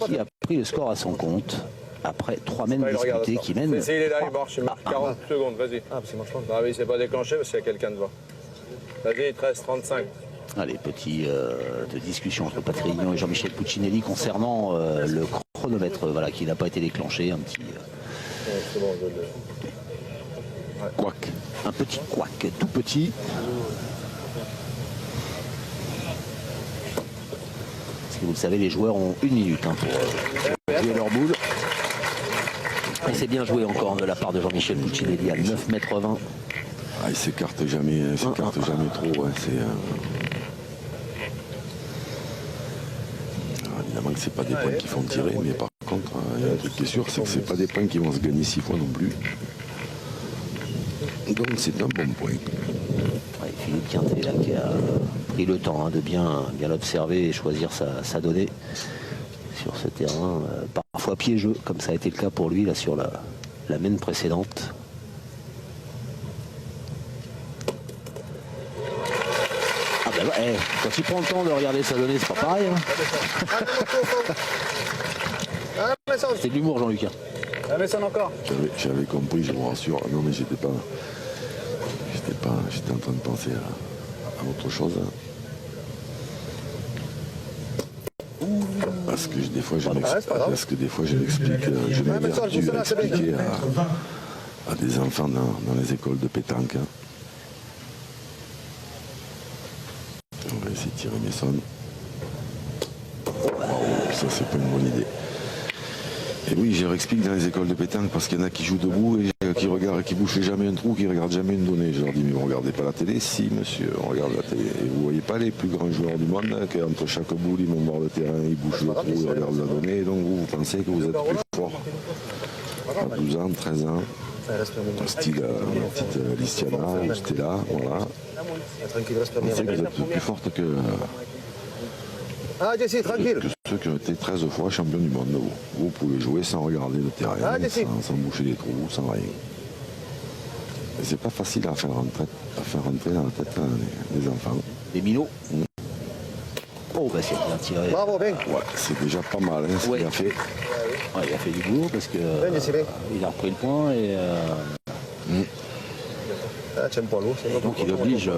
qui a pris le score à son compte après 3 mènes disputées qui mènent. Vas-y, il est là, il marche, il marche 40 secondes, vas-y. Ah, parce qu'il marche pas. Ah oui, c'est pas déclenché parce qu'il y a quelqu'un devant. Vas-y, 13-35. Allez, petit de discussion entre Patrick Rignon et Jean-Michel Puccinelli concernant le chronomètre voilà, qui n'a pas été déclenché. Un petit, C'est bon, je le... Quack. un petit couac, tout petit. Parce que vous le savez, les joueurs ont 1 minute pour jouer leur boule. Et c'est bien joué encore de la part de Jean-Michel Puccinelli à 9,20 m. Ah, il s'écarte jamais, jamais trop. Ouais, Alors, évidemment que c'est pas des points qui font tirer, mais par contre, il y a un truc qui est sûr, c'est que c'est pas des points qui vont se gagner 6 fois non plus. Donc c'est un bon point. Ouais, Philippe Quintet là, qui a pris le temps de bien l'observer et choisir sa donnée sur ce terrain, parfois piégeux, comme ça a été le cas pour lui là sur la main précédente. Ah ben ouais, quand il prend le temps de regarder sa donnée, c'est pas pareil. Hein. Ah, mais ça, C'est de l'humour, Jean-Luc. Ah, mais ça encore. J'avais compris, je vous rassure. Non, mais j'étais en train de penser à autre chose. Parce que des fois, je m'explique, je m'évertue à expliquer à des enfants dans les écoles de pétanque. On va essayer de tirer mes sonnes. Waouh, ça c'est pas une bonne idée. Et oui, je leur explique dans les écoles de pétanque parce qu'il y en a qui jouent debout et qui regardent, qui bouchent jamais un trou, qui regardent jamais une donnée. Je leur dis, mais vous regardez pas la télé? Si, monsieur, on regarde la télé. Et vous voyez pas les plus grands joueurs du monde, qu'entre chaque boule, ils vont voir le terrain, ils bouchent le trou, ils regardent la donnée. Et donc vous pensez que vous êtes plus fort. À 12 ans, 13 ans, style petite Listiana ou Stella, voilà. tranquille, reste Vous pensez que vous êtes plus forte que Ah, Jesse, tranquille. ceux qui ont été 13 fois champions du monde. Vous pouvez jouer sans regarder le terrain, sans boucher les trous, sans rien. Et c'est pas facile à faire rentrer dans la tête des enfants. Les minots. Oh, bah c'est bien tiré. Bravo, bien. Ouais, c'est déjà pas mal ce qu'il a fait. Ouais, il a fait du boulot parce que Jesse, bien. il a repris le point et Ah, tiens pas l'eau, c'est donc il oblige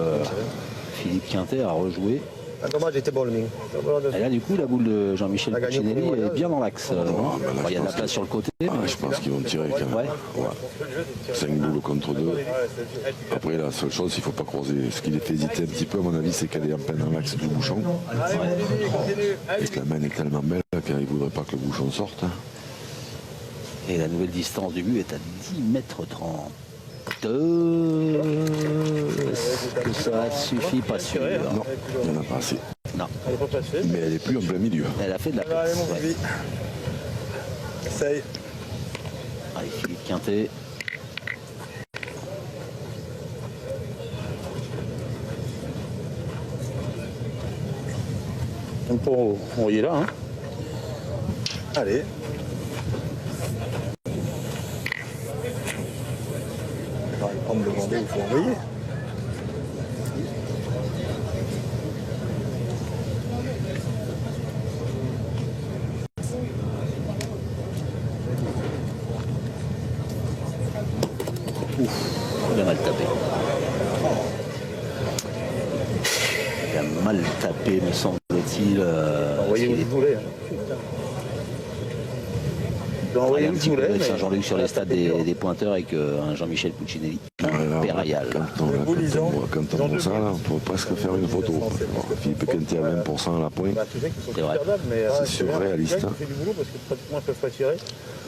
Philippe Quintet a rejoué. Un dommage, il était bon le mien. Et là, du coup, la boule de Jean-Michel On a gagné Puccinelli pour le est voyage. bien dans l'axe. Il y a de la place sur le côté. Ah, je pense qu'ils vont tirer quand même. Ouais. Ouais. 5 boules contre 2. Après, la seule chose, il ne faut pas croiser. Ce qui les fait hésiter un petit peu, à mon avis, c'est qu'elle est en plein dans l'axe du bouchon. Et que la main est tellement belle qu'ils ne voudraient pas que le bouchon sorte. Et la nouvelle distance du but est à 10 mètres 30. Est-ce que ça suffit? Pas sûr. Non, il n'y en a pas assez. Non. Mais elle est plus en plein milieu. Elle a fait de la place. Ouais. Essaye. Allez, Philippe Quintet. On y est là. Hein. Allez. Alors, il prend me demander où il faut envoyer. Il a mal tapé. Il a mal tapé, me semble-t-il. Envoyez où il voulait. Il y a un petit peu avec Saint-Jean-Luc sur les stades des pointeurs avec un Jean-Michel Puccinelli. Impérial. Quand on voit ça, là, on peut presque faire une photo. Alors, Philippe Quintet à 20% à la pointe. C'est vrai. C'est surréaliste. Hein.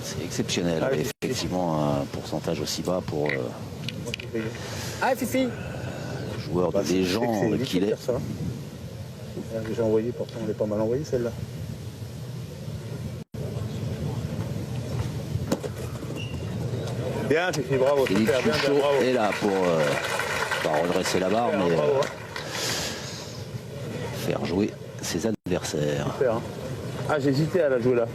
C'est exceptionnel. Mais effectivement, un pourcentage aussi bas pour Ah, Fifi le joueur de légende qu'il est. J'ai envoyé, pourtant on est pas mal envoyé celle-là. Bien, Fifi, bravo. Philippe Super, bien, Souchot bravo. est là pour pas redresser la barre, mais Bravo, faire jouer ses adversaires. super, hein. Ah, j'ai hésité à la jouer là.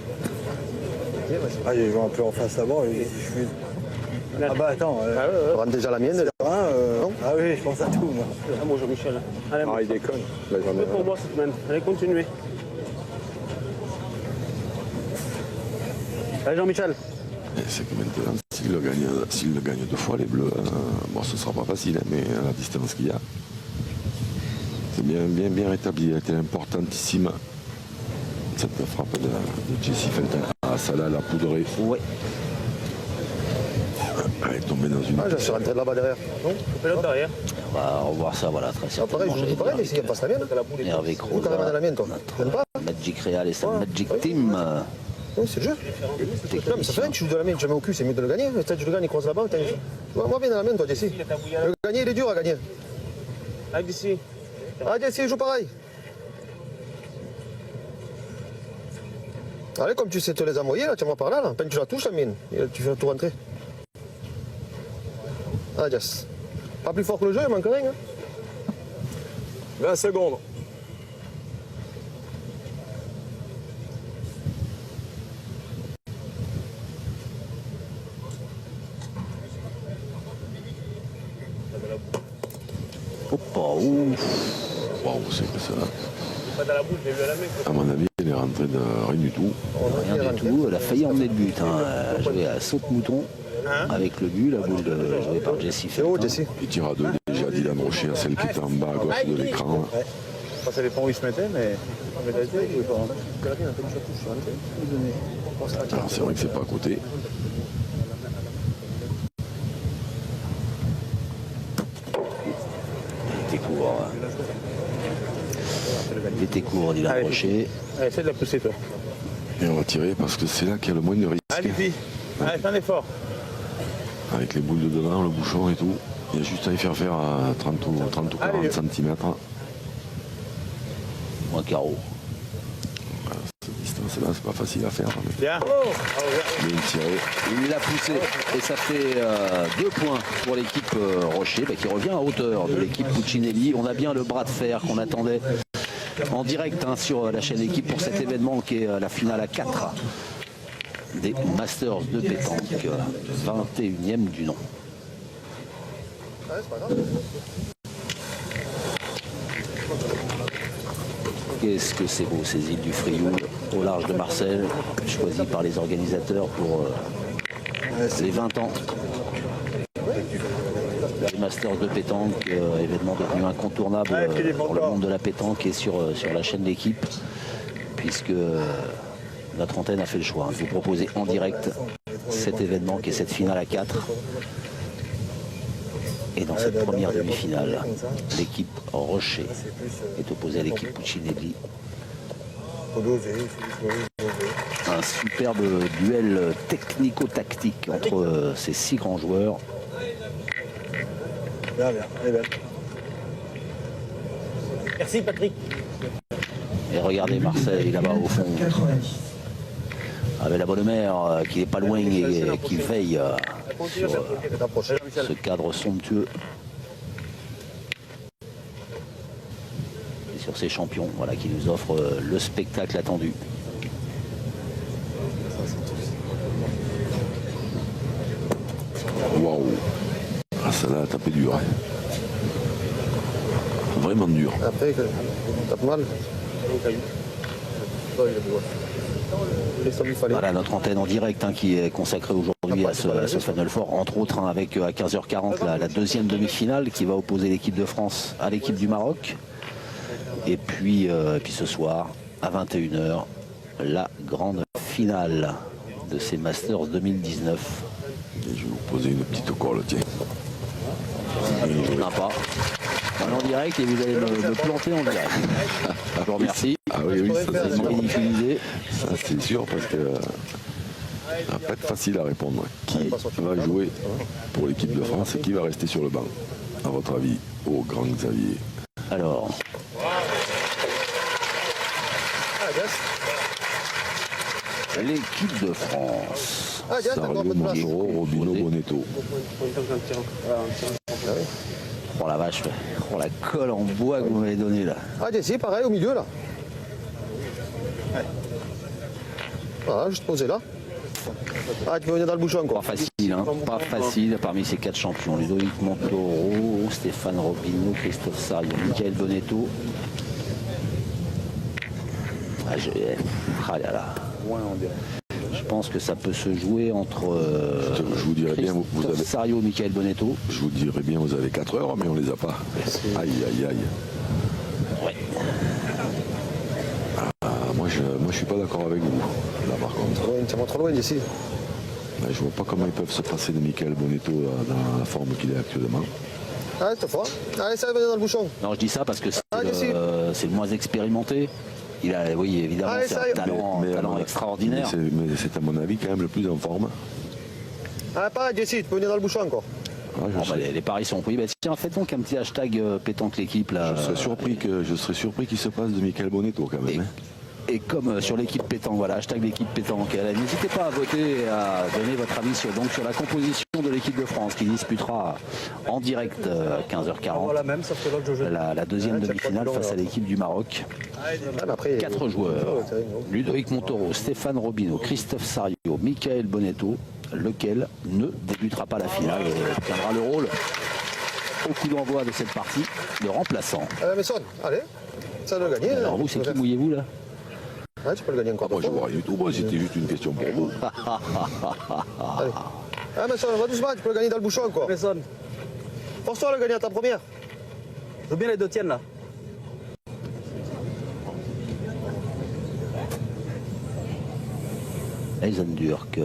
Ah, j'ai joué un peu en face avant. Et je suis... Ah bah attends, On rentre déjà la mienne. non ah oui, je pense à tout moi. Ah, bon, Jean-Michel. Allez, Ah, il déconne. c'est pour moi cette semaine. Allez, continuez. Allez, Jean-Michel. Et c'est que maintenant, s'il le gagne 2 fois, les Bleus, bon, ce ne sera pas facile, hein, mais à la distance qu'il y a, c'est bien rétabli. Elle était importantissime. Cette frappe de Jesse Felton. Ah, ça là, la poudrée. Ouais. Elle est tombée dans une. Ah, je suis rentré là-bas derrière. Non, fais l'autre derrière. On va revoir ça, voilà, très Ah, pareil, certainement. je joue pareil, mais s'il passe la mienne. Hervé Ou t'as Croza, la mienne, toi. T'aimes pas Magic Real et sa Magic Team. Non, c'est le jeu. Non, mais ça fait rien que tu joues de la mienne, tu mets au cul, c'est mieux de le gagner. Peut-être que tu le gagnes, il croise là-bas. Moi, viens dans la mienne, toi, Jesse. Le gagner, il est dur à gagner. Allez, d'ici. Ah, Jesse, il joue pareil. Allez, comme tu sais te les envoyer, là, tiens-moi par là, là. Peine tu la touches, la mine. Et tu fais tout rentrer. Ah, Jess. Pas plus fort que le jeu, il manque rien. Hein. 20 secondes. Oh, ouf. Waouh, c'est que ça. Pas dans la bouche, j'ai vu à la main. À mon avis, elle est rentrée de rien du tout. Rien du tout. Elle a failli emmener le but. Hein. Elle a joué à saute-mouton avec le but, la boule jouée par Jesse C'est haut, Felton. Jesse. Il tire à 2 déjà, Dylan Rocher, à celle qui était en bas à gauche de l'écran. Enfin, ça dépend où il se mettait, mais la tête, il pouvait pas rentrer. Alors c'est vrai que c'est pas à côté. Il était court. Hein. Il était court, Dylan Allez, Rocher. Allez, essaie de la pousser, toi. Et on va tirer parce que c'est là qu'il y a le moins de risque. Allez, Fifi. Allez, fais un effort. Avec les boules de devant, le bouchon et tout. Il y a juste à y faire à 30 ou 40 cm. Moins carreau. Cette distance-là, c'est pas facile à faire. Mais Bien. bien tiré. Il l'a poussé et ça fait 2 points pour l'équipe Rocher qui revient à hauteur de l'équipe Puccinelli. On a bien le bras de fer qu'on attendait en direct sur la chaîne Équipe pour cet événement qui est la finale à 4 des Masters de pétanque, 21e du nom. Qu'est-ce que c'est beau ces îles du Frioul au large de Marseille, choisies par les organisateurs pour les 20 ans des Masters de pétanque, événement devenu incontournable pour le monde de la pétanque et sur la chaîne L'équipe, puisque notre antenne a fait le choix de vous proposer en direct cet événement qui est cette finale à 4. Et dans cette première demi-finale, l'équipe Rocher est opposée à l'équipe Puccinelli. Un superbe duel technico-tactique entre ces 6 grands joueurs. Bien, elle est belle. Merci Patrick. Et regardez Marseille là-bas au fond, avec la bonne mère qui n'est pas loin et qui veille sur ce cadre somptueux. Et sur ces champions, voilà, qui nous offrent le spectacle attendu. Waouh. Ah, ça l'a tapé dur. Hein. Vraiment dur. Après, tape mal. Voilà notre antenne en direct qui est consacrée aujourd'hui à ce Final Four, entre autres avec à 15h40 la deuxième demi-finale qui va opposer l'équipe de France à l'équipe du Maroc. Et puis ce soir à 21h, la grande finale de ces Masters 2019. Et je vais vous poser une petite colle, tiens. Sympa. On est en direct et vous allez me planter en direct. Je vous remercie. Ah oui, ça c'est Ridiculisé. Ça c'est sûr parce que ça va pas être facile à répondre. Qui va jouer pour l'équipe de France et qui va rester sur le banc, à votre avis, au grand Xavier? Alors. L'équipe de France. Sario, Montero, Robino, Bonetto. Oh la vache, oh la colle en bois que vous m'avez donnée là. Ah, Jesse, pareil, au milieu, là. Voilà, juste posé là. Ah, tu peux venir dans le bouchon, quoi. Pas facile, hein. Pas facile parmi ces 4 champions. Ludovic Montoro, Stéphane Robino, Christophe Sario, Michael Bonetto. Ah là là. Je pense que ça peut se jouer entre je vous dirais bien, vous avez Sario, Michael Bonetto. Je vous dirais bien, vous avez 4 heures, mais on les a pas. Aïe, aïe, aïe. Ouais. Ah, moi, je suis pas d'accord avec vous, là, par contre. Ça va trop loin d'ici. Je vois pas comment ils peuvent se passer de Michael Bonetto dans la forme qu'il est actuellement. Allez, cette fois. Allez, ça va venir dans le bouchon. Non, je dis ça parce que c'est le moins expérimenté. Il a, oui, évidemment, c'est un talent extraordinaire. Mais c'est à mon avis quand même le plus en forme. Ah, pas Jesse, tu peux venir dans le bouchon encore. Ah, les paris sont pris. Bah, tiens, faites donc un petit hashtag pétanque l'équipe là. Je serais surpris qu'il se passe de Michael Bonetto quand même. Et comme sur l'équipe pétanque, voilà, hashtag l'équipe pétanque. N'hésitez pas à voter et à donner votre avis sur la composition de l'équipe de France qui disputera en direct à 15h40 la deuxième demi-finale face à l'équipe du Maroc. 4 joueurs, Ludovic Montoro, Stéphane Robino, Christophe Sario, Michael Bonetto, lequel ne débutera pas la finale et tiendra le rôle au coup d'envoi de cette partie de remplaçant. Mais sonne, allez, ça doit gagner. Alors vous, c'est qui mouillez-vous là? Ouais, tu peux le gagner encore. Moi, je vois rien du tout. Moi, c'était juste une question pour vous. Allez. Ah, mais ça va doucement, tu peux le gagner dans le bouchon, quoi. Personne. Force-toi à le gagner à ta première. Je veux bien les 2 tiennes là. Eisenburg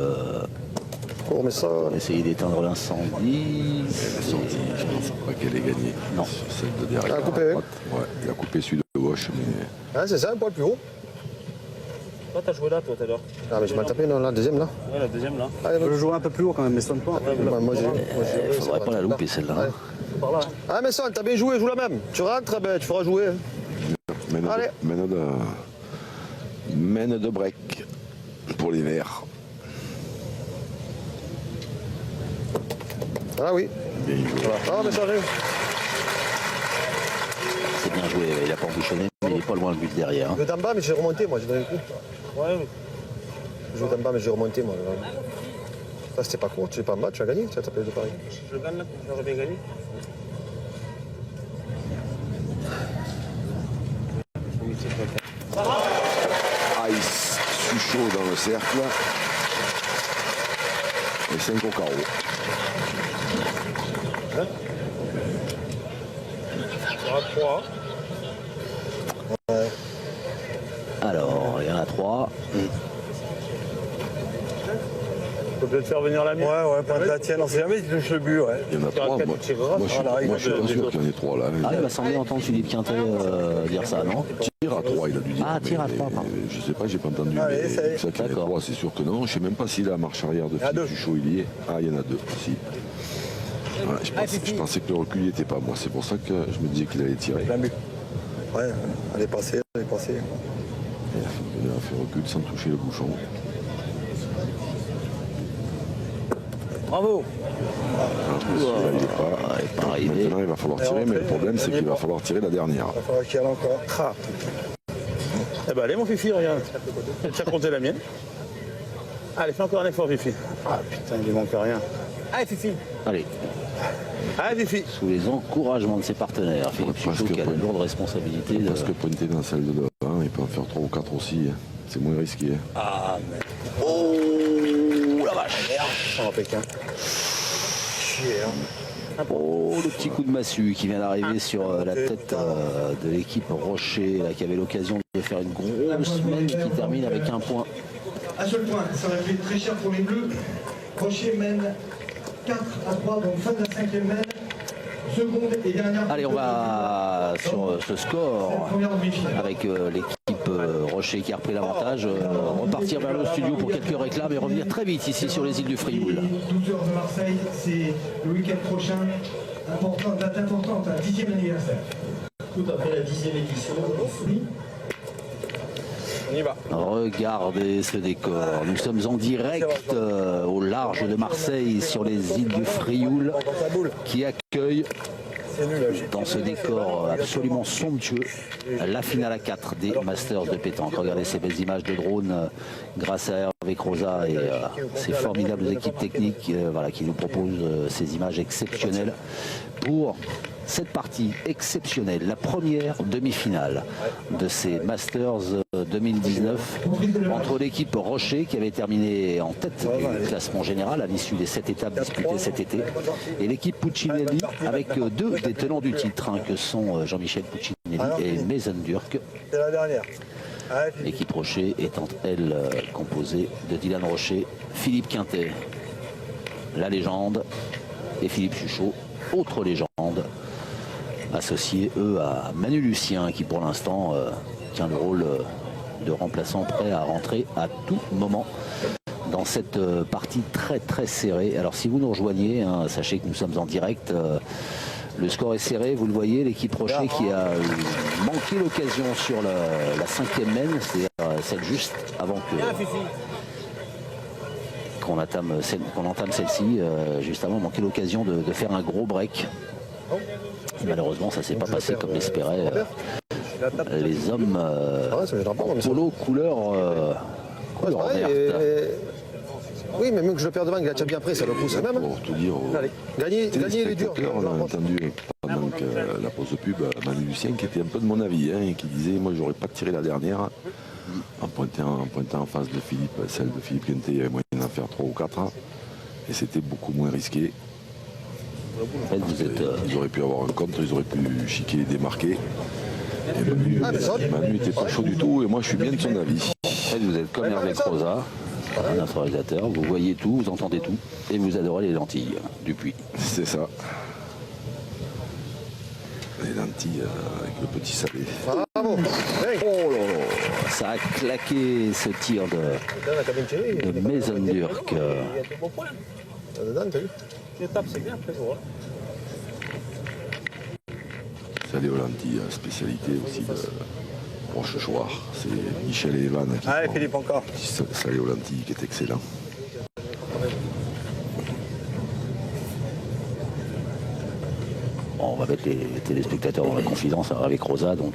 Oh, mais ça. va essayer d'éteindre l'incendie. Je pense pas qu'elle ait gagné. Non. Celle de derrière. Elle a coupé, oui. Ouais, il a coupé celui de gauche, mais. Ah, c'est ça, un poil plus haut. Toi, t'as joué là, toi, tout à l'heure. Ah, mais je m'ai tapé dans la deuxième, là. Ouais, la deuxième là. Allez, Je veux le jouer un peu plus haut quand même, mais sonne pas. moi, Il faudrait pas la louper celle-là. Ouais. Par là. Ah, mais sonne, t'as bien joué, joue la même. Tu rentres, ben, tu feras jouer. Allez. Mène de break pour les Verts. Ah oui. Bien joué. Ah, mais ça arrive. C'est bien joué, il a pas embouchonné, mais il est pas loin le but derrière. Je vais d'en bas, mais j'ai remonté, moi, j'ai donné le coup. Ouais. Je vais d'en bas, mais j'ai remonté, moi. Ça, c'était pas court, tu es pas en bas, tu as gagné, tu as tapé de pareil. Je gagne là, j'aurais bien gagné. Ice, Suchaud dans le cercle. Et 5 au carreau. Alors, il y en a 3. Tu peux peut-être faire venir la mienne. Ouais, pointe la tienne, on sait jamais si tu touches le but, ouais. Il y en a 3, moi je suis pas sûr qu'il y en ait 3 là. Ah, il m'a semblé entendre Philippe Quintet dire ça, non? Tir à 3, il a dû dire. Ah, tir à 3, pardon. Je sais pas, j'ai pas entendu. Allez, mais ça y est. ça qu'il y en a 3, c'est sûr que non. Je sais même pas si la marche arrière de Philippe Suchot il y est. Ah, il y en a 2 aussi. Voilà, je pensais que le recul n'y était pas, moi. C'est pour ça que je me disais qu'il allait tirer. Plein but. Ouais, elle est passée, elle est passée. Il a fait recul sans toucher le bouchon. Bravo. Celui-là, il est pas arrivé. Maintenant, il va falloir tirer, mais le problème, c'est qu'il va falloir tirer la dernière. Il va falloir qu'il y aille encore. Ah. Eh ben allez mon Fifi, regarde. Tu as compté la mienne. Allez, fais encore un effort Fifi. Ah putain, il lui manque rien. Allez Fifi. Allez, Allez Fifi. sous les encouragements de ses partenaires, Philippe Suchot qui a la lourde responsabilité de... Parce que pointer dans celle de devant, il peut en faire 3 ou 4 aussi. C'est moins risqué. Ah mais. Oh la vache! Oh Pékin. Oh, le petit coup de massue qui vient d'arriver sur la tête de l'équipe Rocher, là, qui avait l'occasion de faire une grosse semaine qui termine avec un point. Un seul point, ça va être très cher pour les Bleus. Rocher mène 4-3, donc fin de la 5e mène. Seconde et dernière. Allez, on va sur ce score Première demi-finale. avec l'équipe Rocher qui a repris l'avantage, repartir vers le studio pour quelques réclames et revenir très vite ici sur les îles du Frioul. 12h de Marseille, c'est le week-end prochain. Date importante, un 10e anniversaire. Tout après la 10e édition. Oui. On y va. Regardez ce décor. Nous sommes en direct au large de Marseille sur les îles du Frioul qui accueille dans ce décor absolument somptueux la finale à 4 des Masters de pétanque. Regardez ces belles images de drone grâce à Hervé Croza et ces formidables équipes techniques voilà, qui nous proposent ces images exceptionnelles pour cette partie exceptionnelle, la première demi-finale de ces Masters 2019 entre l'équipe Rocher qui avait terminé en tête du classement général à l'issue des 7 étapes disputées cet été et l'équipe Puccinelli avec 2 des tenants du titre que sont Jean-Michel Puccinelli et Mason Durk. C'est la dernière. L'équipe Rocher étant elle composée de Dylan Rocher, Philippe Quintet, la légende, et Philippe Suchot, autre légende, associés eux à Manu Lucien qui pour l'instant tient le rôle de remplaçant prêt à rentrer à tout moment dans cette partie très très serrée. Alors si vous nous rejoignez, sachez que nous sommes en direct, le score est serré, vous le voyez, l'équipe Rocher qui a manqué l'occasion sur la 5e mène, c'est-à-dire celle juste avant qu'on entame celle-ci, juste avant, manqué l'occasion de faire un gros break. Et malheureusement, ça s'est pas passé comme l'espéraient les hommes polo couleur verte. Oui, mais même que je le perds devant, il a déjà bien pris, ça le pousse même. Pour tout dire aux Gagner les durs. on a entendu pendant la pause de pub Manu Lucien qui était un peu de mon avis et qui disait moi j'aurais pas tiré la dernière en pointant en face de Philippe, celle de Philippe Quintet, il y avait moyen d'en faire 3 ou 4 et c'était beaucoup moins risqué. En fait, Ils auraient pu avoir un contre, ils auraient pu chiquer et démarquer. Et Manu n'était pas chaud du tout et moi je suis bien de son avis. vous êtes comme Hervé Croza, notre réalisateur, vous voyez tout, vous entendez tout et vous adorez les lentilles du puits. C'est ça. Les lentilles avec le petit salé. Bravo. Oh là là, ça a claqué ce tir de Mason Durk. Salé aux lentilles, spécialité aussi de Rochechouart. C'est Michel et Evan qui Allez font Philippe encore. un petit salé aux lentilles qui est excellent. Bon, on va mettre les téléspectateurs dans la confidence avec Rosa, donc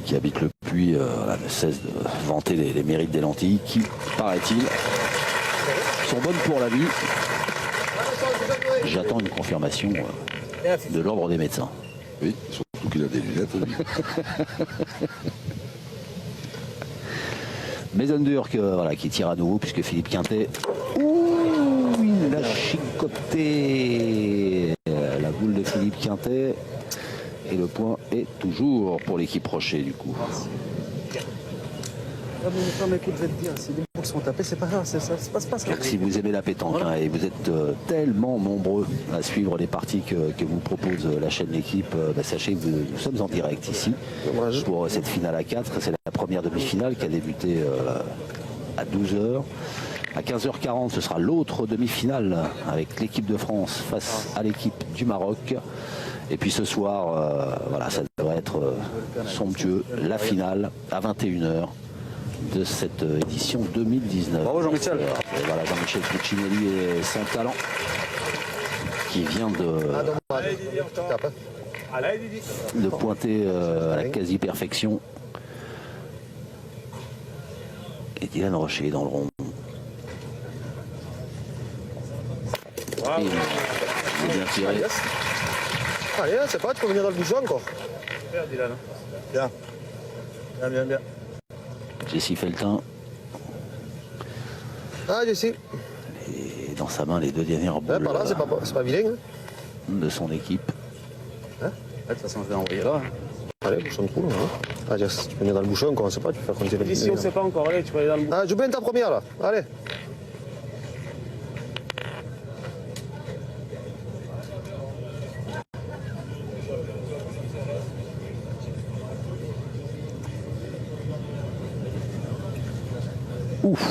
qui habite le puits, ne cesse de vanter les mérites des lentilles, qui, paraît-il, sont bonnes pour la vue. J'attends une confirmation de l'ordre des médecins. Oui, surtout qu'il a des lunettes, lui. Mason Durk, voilà, qui tire à nouveau, puisque Philippe Quintet, ouh, il a chicoté la boule de Philippe Quintet. Et le point est toujours pour l'équipe Rocher du coup. Mais écoute, je vais te dire, si les boules sont tapées, c'est pas grave, ça se passe pas. Car si vous aimez la pétanque hein, et vous êtes tellement nombreux à suivre les parties que vous propose la chaîne L'équipe, sachez que nous sommes en direct ici pour cette finale à 4. C'est la première demi-finale qui a débuté à 12h. À 15h40, ce sera l'autre demi-finale avec l'équipe de France face à l'équipe du Maroc. Et puis ce soir, voilà, ça devrait être somptueux, la finale à 21h. De cette édition 2019. Bravo Jean-Michel. Voilà Jean-Michel Puccinelli et son talent qui vient de pointer à la quasi-perfection. Et Dylan Rocher dans le rond. Wow. Il est bien tiré. Allez, c'est pas, tu peux venir dans le bouchon encore. Super Dylan. Bien. Bien, bien, bien. Jessie Feltin. Ah, Jessie. Et dans sa main les 2 dernières boules Par là, c'est pas vilain. Hein. De son équipe. De toute façon, je vais envoyer là. Allez, bouchon trou. Hein. Ah, Jess, tu peux venir dans le bouchon, on sait pas, tu peux faire compter les Ici, on sait pas encore. Allez, tu vas aller dans le bouchon. Ah, joue bien ta première là. Allez. Ouf,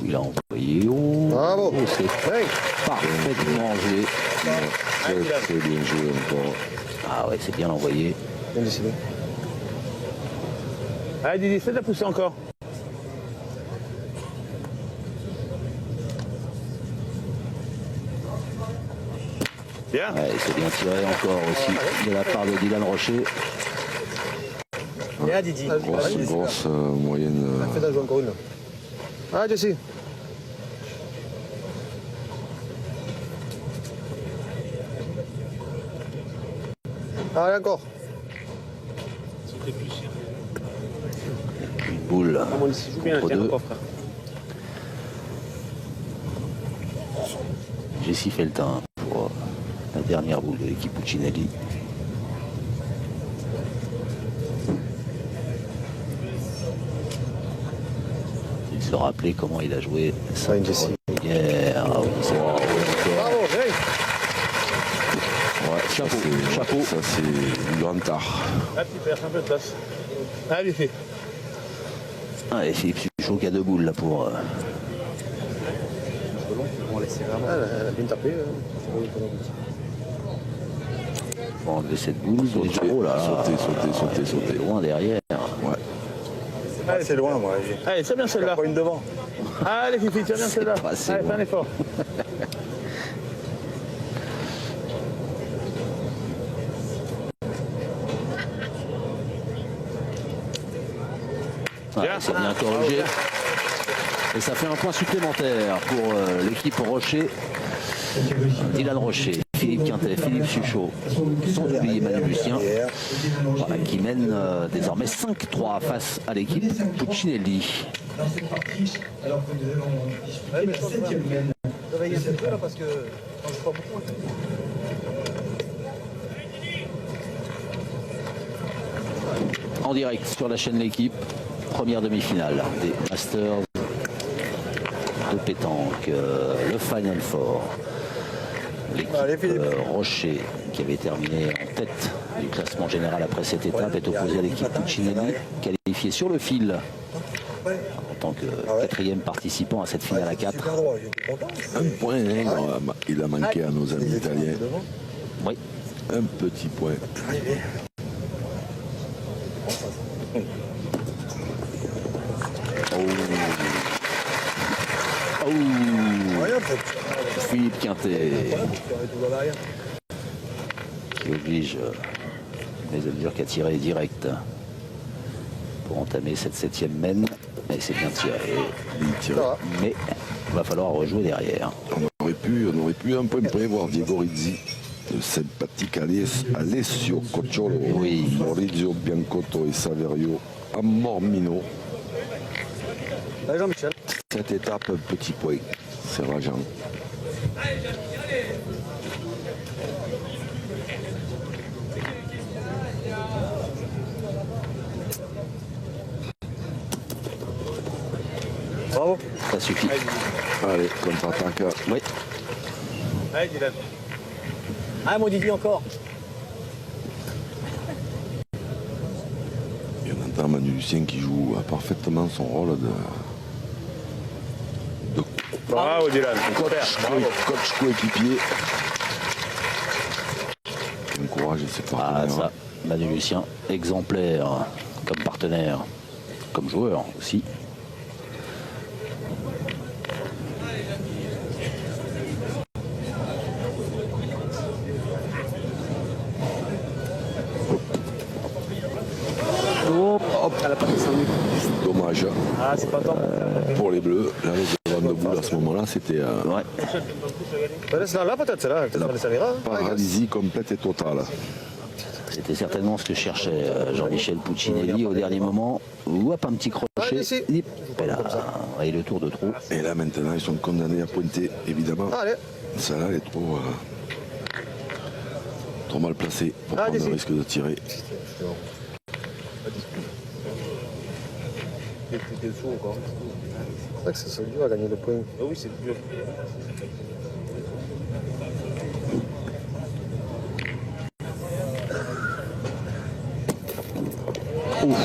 il a envoyé. Bravo. C'est Hey. parfaitement joué. Très bien joué encore. Ah ouais, c'est bien envoyé. Bien décidé. Allez, Didi, fais de la pousser encore. Bien. Ouais, c'est bien tiré encore aussi de la part de Dylan Rocher. Bien, Didi. Grosse moyenne. Fais d'en jouer encore une. Ah, Jessie. Allez, encore. Une boule Si joue bien, entre tiens deux. encore, frère. Jessie Feltin pour la dernière boule de l'équipe Puccinelli. Il se rappelait comment il a joué sa une Jessie. hier. Ah oui, c'est vrai. Bravo, hey. Ouais, Chapeau, ça, chapeau. Ça c'est du grand art. Ah, tu perds un peu de place. Allez, fais. Ah, et Philippe Suchot qui a 2 boules là pour. Elle a bien tapé. Pour enlever cette boule. Oh là là. Sauter. Loin derrière. Ouais. Allez, C'est loin, moi. Allez, c'est bien celle-là. Pas une devant. Allez, Fifi, tiens bien celle-là. pas assez Allez, fais un loin. effort. Ouais, Bien. c'est bien corrigé. Et ça fait un point supplémentaire pour l'équipe Rocher. Dylan Rocher, Philippe Quintet, Philippe Suchot, sans oublier Manu Lucien, voilà, qui mène désormais 5-3 face à l'équipe Puccinelli. Dans cette partie, alors que nous allons disputer la 7e mène. Réveillez un peu là parce que on joue pas beaucoup. En direct sur la chaîne L'équipe, première demi-finale des Masters de pétanque, le Final Four. L'équipe Rocher, qui avait terminé en tête du classement général après cette étape, est opposée à l'équipe Puccinelli, qualifiée sur le fil en tant que 4e participant à cette finale à 4. Un point, hein, il a manqué à nos amis italiens. Oui. Un petit point. Philippe Quintet qui oblige les Elvire qu'à tirer direct pour entamer cette 7e mène. Et c'est bien tiré. Mais il va falloir rejouer derrière. On aurait pu un peu prévoir Diego Rizzi, le sympathique Alessio Cocciolo, Maurizio Biancotto et Saverio Amormino. Allez, Jean-Michel. Cette étape, un petit point. C'est rageant. Bravo. Ça suffit. Allez, contre-attaque. Oui. Allez, Dylan. Ah, mon Didi encore. Et on entend Manu Lucien qui joue parfaitement son rôle de Bravo, Dylan. coach coéquipier. Qui encourage ses Ah, partenaires. ça, Manu Lucien, exemplaire comme partenaire, comme joueur aussi. Dommage Ah, c'est pas tant. pour les Bleus. Là, les devant de boule à ce moment-là, c'était Ouais. Laisse-la là peut-être, c'est là. Peut-être ça ira. paralysie complète et totale. C'était certainement ce que cherchait Jean-Michel Puccinelli au dernier moment. Hop, un petit crochet. ici. Et là, et le tour de trop. Et là maintenant ils sont condamnés à pointer, évidemment. Allez. Celle-là elle est trop mal placée pour Ah, prendre ici. le risque de tirer. C'est vrai que c'est dur à gagner le point. Ah oui, c'est dur.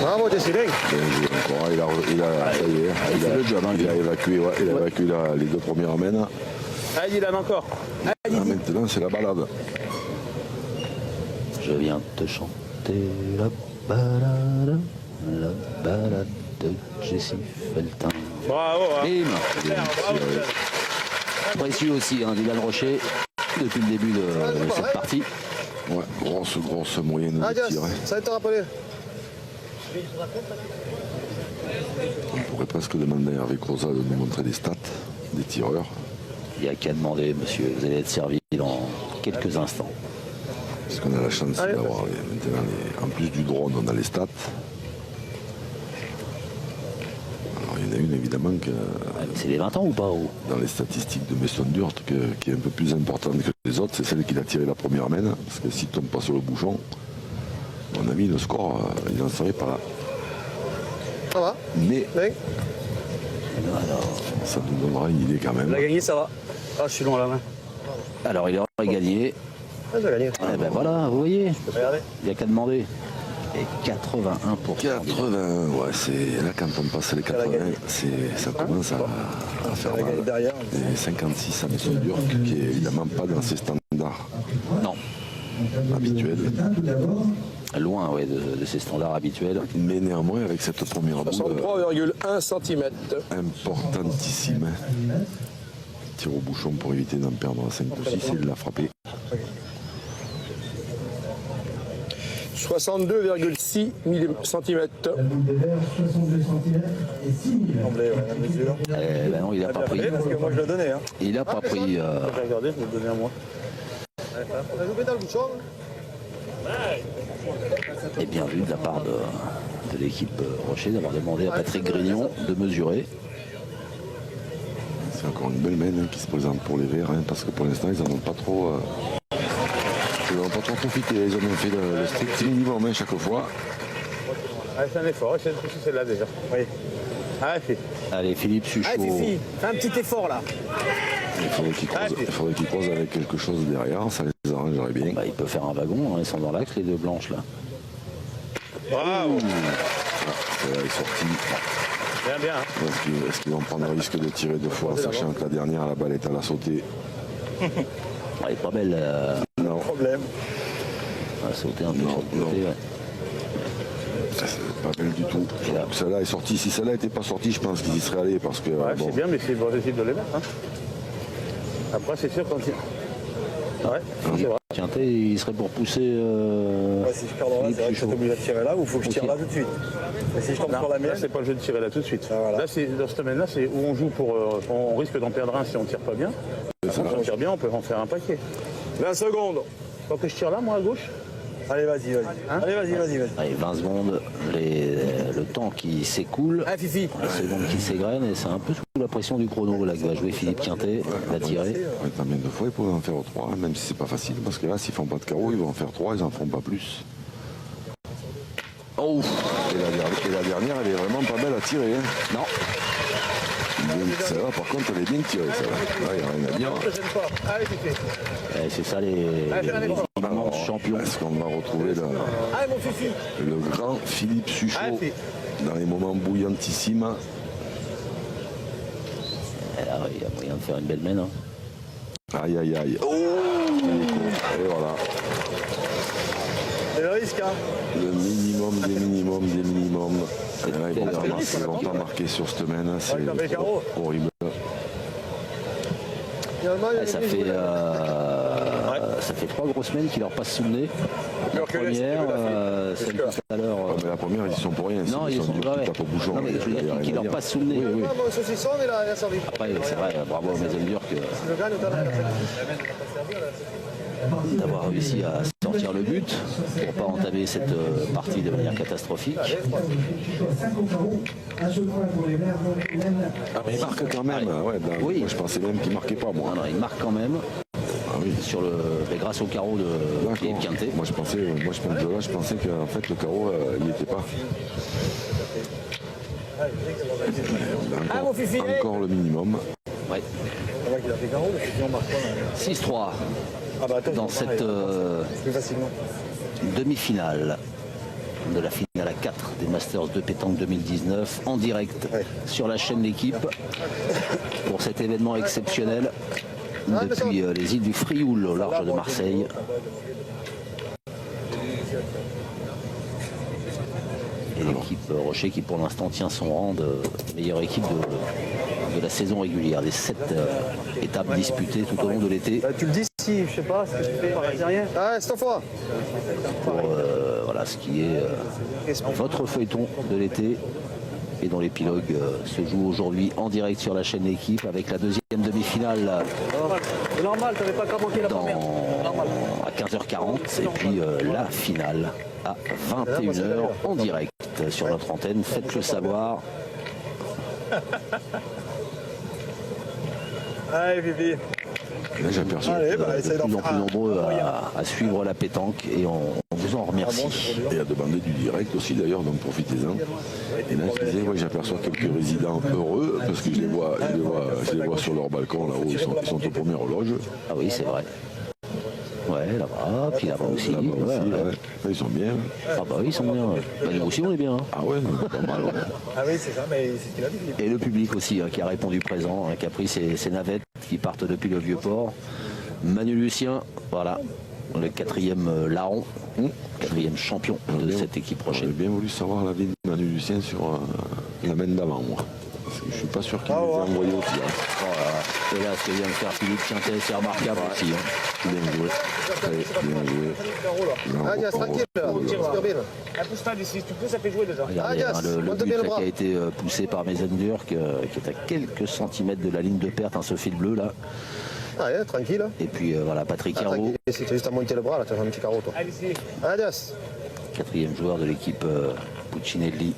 Bravo, Décidé. Bien joué encore, ça y est, fait le job, hein, il a évacué, il a évacué les deux premières amènes. Allez, Dylan, encore. Là, maintenant c'est la balade. Je viens te chanter la balade de Jessie Feltin. Bravo. Hein. Bim. Bravo, Dylan. Précieux aussi, hein, Dylan Rocher, depuis le début de cette partie. Ouais, grosse moyenne Ah, de tir. hein. ça va te rappeler. On pourrait presque demander à Hervé Croza de nous montrer des stats des tireurs. Il n'y a qu'à demander, monsieur, vous allez être servi dans quelques instants. Parce qu'on a la chance d'avoir maintenant, en plus du drone, on a les stats. Alors il y en a une évidemment que C'est les 20 ans ou pas dans les statistiques de Messon-Durt qui est un peu plus importante que les autres, c'est celle qui a tiré la première amène. Parce que s'il ne tombe pas sur le bouchon, à mon avis, le score, il n'en serait pas là. Ça va. Mais Oui. ça nous donnera une idée quand même. On a gagné, ça va. Ah, je suis long à la main. Alors il aurait gagné. Ah, j'ai gagné. Eh ben voilà, vous voyez, Regardez. il n'y a qu'à demander. Et 81%. 80, ouais, c'est là quand on passe les 80, ça commence à faire mal. derrière. Et 56 à Messon-Durt, qui est évidemment pas dans ses standards Non, habituels. loin ouais, de ses standards habituels. Mais néanmoins, avec cette première boule 63,1 cm. importantissime, tir au bouchon pour éviter d'en perdre 5 ou 6 et de la frapper. 62,6 cm. Eh ben non, il n'a pas pris. Parce que moi je le donnais. Hein. Il n'a pas pris. J'ai regardé, je vais le donner à moi. On a joué dans le bouchon. Et bien vu de la part de l'équipe Rocher d'avoir demandé à Patrick Grignon de mesurer. C'est encore une belle main qui se présente pour les Verts, hein, parce que pour l'instant, ils n'en ont pas trop. Ils n'en ont pas trop profité. Ils en ont fait le strict minimum hein, chaque fois. Allez, c'est un effort, essaie de pousser celle-là déjà. Oui. Allez, fille. Allez, Philippe Suchot. Allez, Fifi, fais un petit effort là. Il faudrait qu'ils croisent avec quelque chose derrière, ça les arrangerait bien. Bah, il peut faire un wagon, hein, ils sont dans l'axe, les deux blanches là. Bravo. Celle-là est sortie. Bien, bien. Hein. Est-ce qu'ils vont prendre le risque de tirer deux fois, sachant que la dernière, la balle est à la sautée? Elle est pas belle. Non. Problème. Elle a sauté un peu Non, sur le côté. non. Ouais. C'est pas belle du tout. Celle-là est sortie. Si celle-là n'était pas sortie, je pense qu'ils y seraient allés parce que. Ouais, bon, c'est bien, mais c'est bon d'essayer de les mettre. Hein. Après, c'est sûr quand il. Ouais, c'est vrai. Quintet, il serait pour pousser. Si je perds là, c'est vrai que je suis obligé de tirer là ou il faut que je tire là tout de suite. Et si je tombe sur la Là, mienne, c'est pas le jeu de tirer là tout de suite. Ah, voilà. Là, dans cette domaine-là, c'est où on joue pour. On risque d'en perdre un si on tire pas bien. Si on tire bien, on peut en faire un paquet. 20 secondes. Faut que je tire là, moi, à gauche. Allez, vas-y, vas-y. Allez, vas-y. Allez, 20 secondes, le temps qui s'écoule, Allez, Fifi. les secondes qui s'égrènent, et c'est un peu sous la pression du chrono là que va jouer Philippe Quintet, il va tirer. Ouais, t'as bien 2 fois, ils pourraient en faire 3, même si c'est pas facile, parce que là, s'ils font pas de carreau, ils vont en faire 3, ils en feront pas plus. Oh, Et la dernière, elle est vraiment pas belle à tirer. Hein. non, Celle-là, par contre, elle est bien tirée, celle-là. Là, il n'y a rien à dire. Je gêne pas. Allez, Fifi. c'est ça les immenses champions. Est-ce qu'on va retrouver Allez, mon Fifi. le grand Philippe Suchot Allez. dans les moments bouillantissimes? Et là, il y a moyen de faire une belle mène. Hein. Aïe, aïe, aïe. Oh, et voilà. C'est le risque, hein. Le minimum des minimums. Et là, ils vont pas marquer sur cette semaine. C'est horrible. Finalement, il y a Ça des fait, joueurs. ça fait 3 grosses semaines qui leur passent sous le nez. La première, celle tout à l'heure. Mais la première, ils y sont pour rien. Non, ils sont du ouais. tape au bouchon. Non, mais je veux Il y a dire rien qui à leur dire. passe sous le nez. Oui. Ah, mon saucisson, il a servi. Après, c'est vrai, bravo à Maisonneuve Le gars, nous donne d'avoir réussi à sortir le but pour pas entamer cette partie de manière catastrophique. 5 au carreau, un seul point pour les Verts. Ah, mais il marque quand même. Ouais, ben, Oui. moi, je pensais même qu'il marquait pas, moi. Alors, il marque quand même Ah oui. sur mais grâce au carreau de Philippe Quintet. Moi je pensais qu'en fait le carreau il n'y était pas. Ah, mon Fifi. Encore le minimum. Ouais. C'est vrai qu'il a fait carreau, mais Fifi, on marque pas. 6-3 Ah, bah, attends, dans cette plus facilement. demi-finale de la finale à 4 des Masters de pétanque 2019 en direct sur la chaîne L'équipe pour cet événement exceptionnel depuis les îles du Frioul au large de Marseille. Et l'équipe Rocher qui pour l'instant tient son rang de meilleure équipe de la saison régulière, des 7 étapes disputées tout au long de l'été. Tu le dis si, je sais pas, ce que je fais, c'est rien. Ah, c'est fois. Pour voilà ce qui est votre feuilleton de l'été et dont l'épilogue se joue aujourd'hui en direct sur la chaîne L'équipe avec la deuxième demi-finale C'est normal, t'avais pas qu'à manquer la première. à 15h40 et puis la finale à 21h en direct sur notre antenne. Faites-le savoir. Allez, Vivi. Là j'aperçois. De plus en plus nombreux à suivre la pétanque et on vous en remercie. Et à demander du direct aussi d'ailleurs, donc profitez-en. Et là je disais, j'aperçois quelques résidents heureux parce que je les vois sur leur balcon là-haut, ils sont aux premières loges. Ah oui, c'est vrai. Ouais, là-bas, puis là-bas aussi. Là-bas aussi, Ouais. ouais. Là, ils sont bien. Ah bah oui, ils sont bien. Bah, nous aussi, on est bien. Hein. Ah ouais, pas mal. Ouais. Ah oui, c'est ça, mais c'est ce qu'il a dit. Et le public aussi, qui a répondu présent, qui a pris ses navettes qui partent depuis le Vieux-Port. Manu Lucien, voilà, le 4e larron, 4e champion de cette équipe J'aurais prochaine. bien voulu savoir l'avis de Manu Lucien sur la mène d'avant, moi. Parce que je suis pas sûr qu'il les ait envoyés au tir. Et là, ce que vient de faire Philippe Quintet, c'est remarquable aussi. Hein. Bien joué. Très bien joué. Ah, Dias, tranquille, super bien. Un pouce d'ici, tu peux, ça fait jouer déjà. Regardez, Ah, hein, le monte but bien le là, bras. qui a été poussé par Maisonneuve, qui est à quelques centimètres de la ligne de perte, ce fil bleu là. Ah, ouais, tranquille. Et puis voilà, Patrick Herbeau, Tranquille. Si tu as juste à monter le bras, là, tu as un petit carreau, toi. Allez, ici. Ah, Dias. 4e joueur de l'équipe Puccinelli.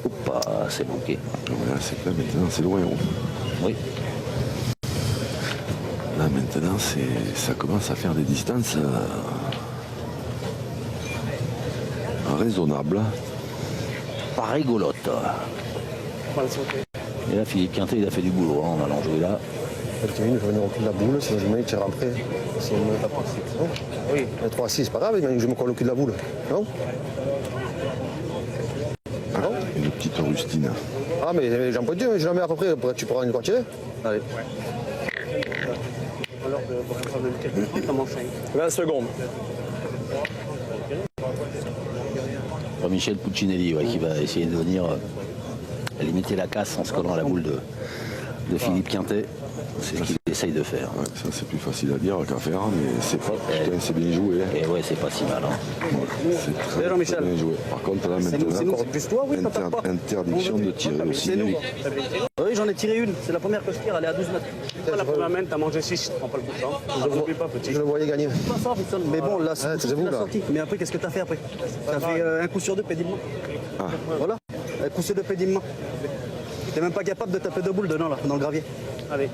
Oupa, c'est manqué. Là, c'est que là, maintenant, c'est loin. Oui. Là, maintenant, ça commence à faire des distances raisonnables. Pas rigolote. Et là, Philippe Quintet, il a fait du boulot en allant jouer là. Tu je vais remplir la boule, sinon je me dis que tu es rentré. Si on me tape pas, non. Oui. 3-6, c'est pas grave, mais je me colle au cul de la boule. Non. Une petite rustine. Ah, mais j'en peux dire, je la mets à peu près, après tu pourras une continuer. Allez. 20 secondes. Michel Puccinelli, qui va essayer de venir limiter la casse en se collant à la boule de Philippe Quintet. C'est ce qu'il essaye de faire. Ouais, ça c'est plus facile à dire qu'à faire, mais c'est pas putain, c'est bien joué. Hein. Et ouais, c'est pas si mal. Hein. C'est très, très bien joué. Par contre là maintenant, plus toi, oui, interdiction de tirer au signaler. Oui, j'en ai tiré une. C'est la première que je tire, elle est à 12 mètres. La première main, t'as mangé 6, je prends pas le coup de temps. Je ne m'oublie pas, petit. Je le voyais gagner. Pas ça, Wilson. Mais bon, là, c'est vous, la là. sortie. Mais après, qu'est-ce que t'as fait après? T'as fait un coup sur deux, pédilement. Voilà, un coup sur deux, pédilement. T'es même pas capable de taper deux boules dedans, là, dans le gravier. Allez.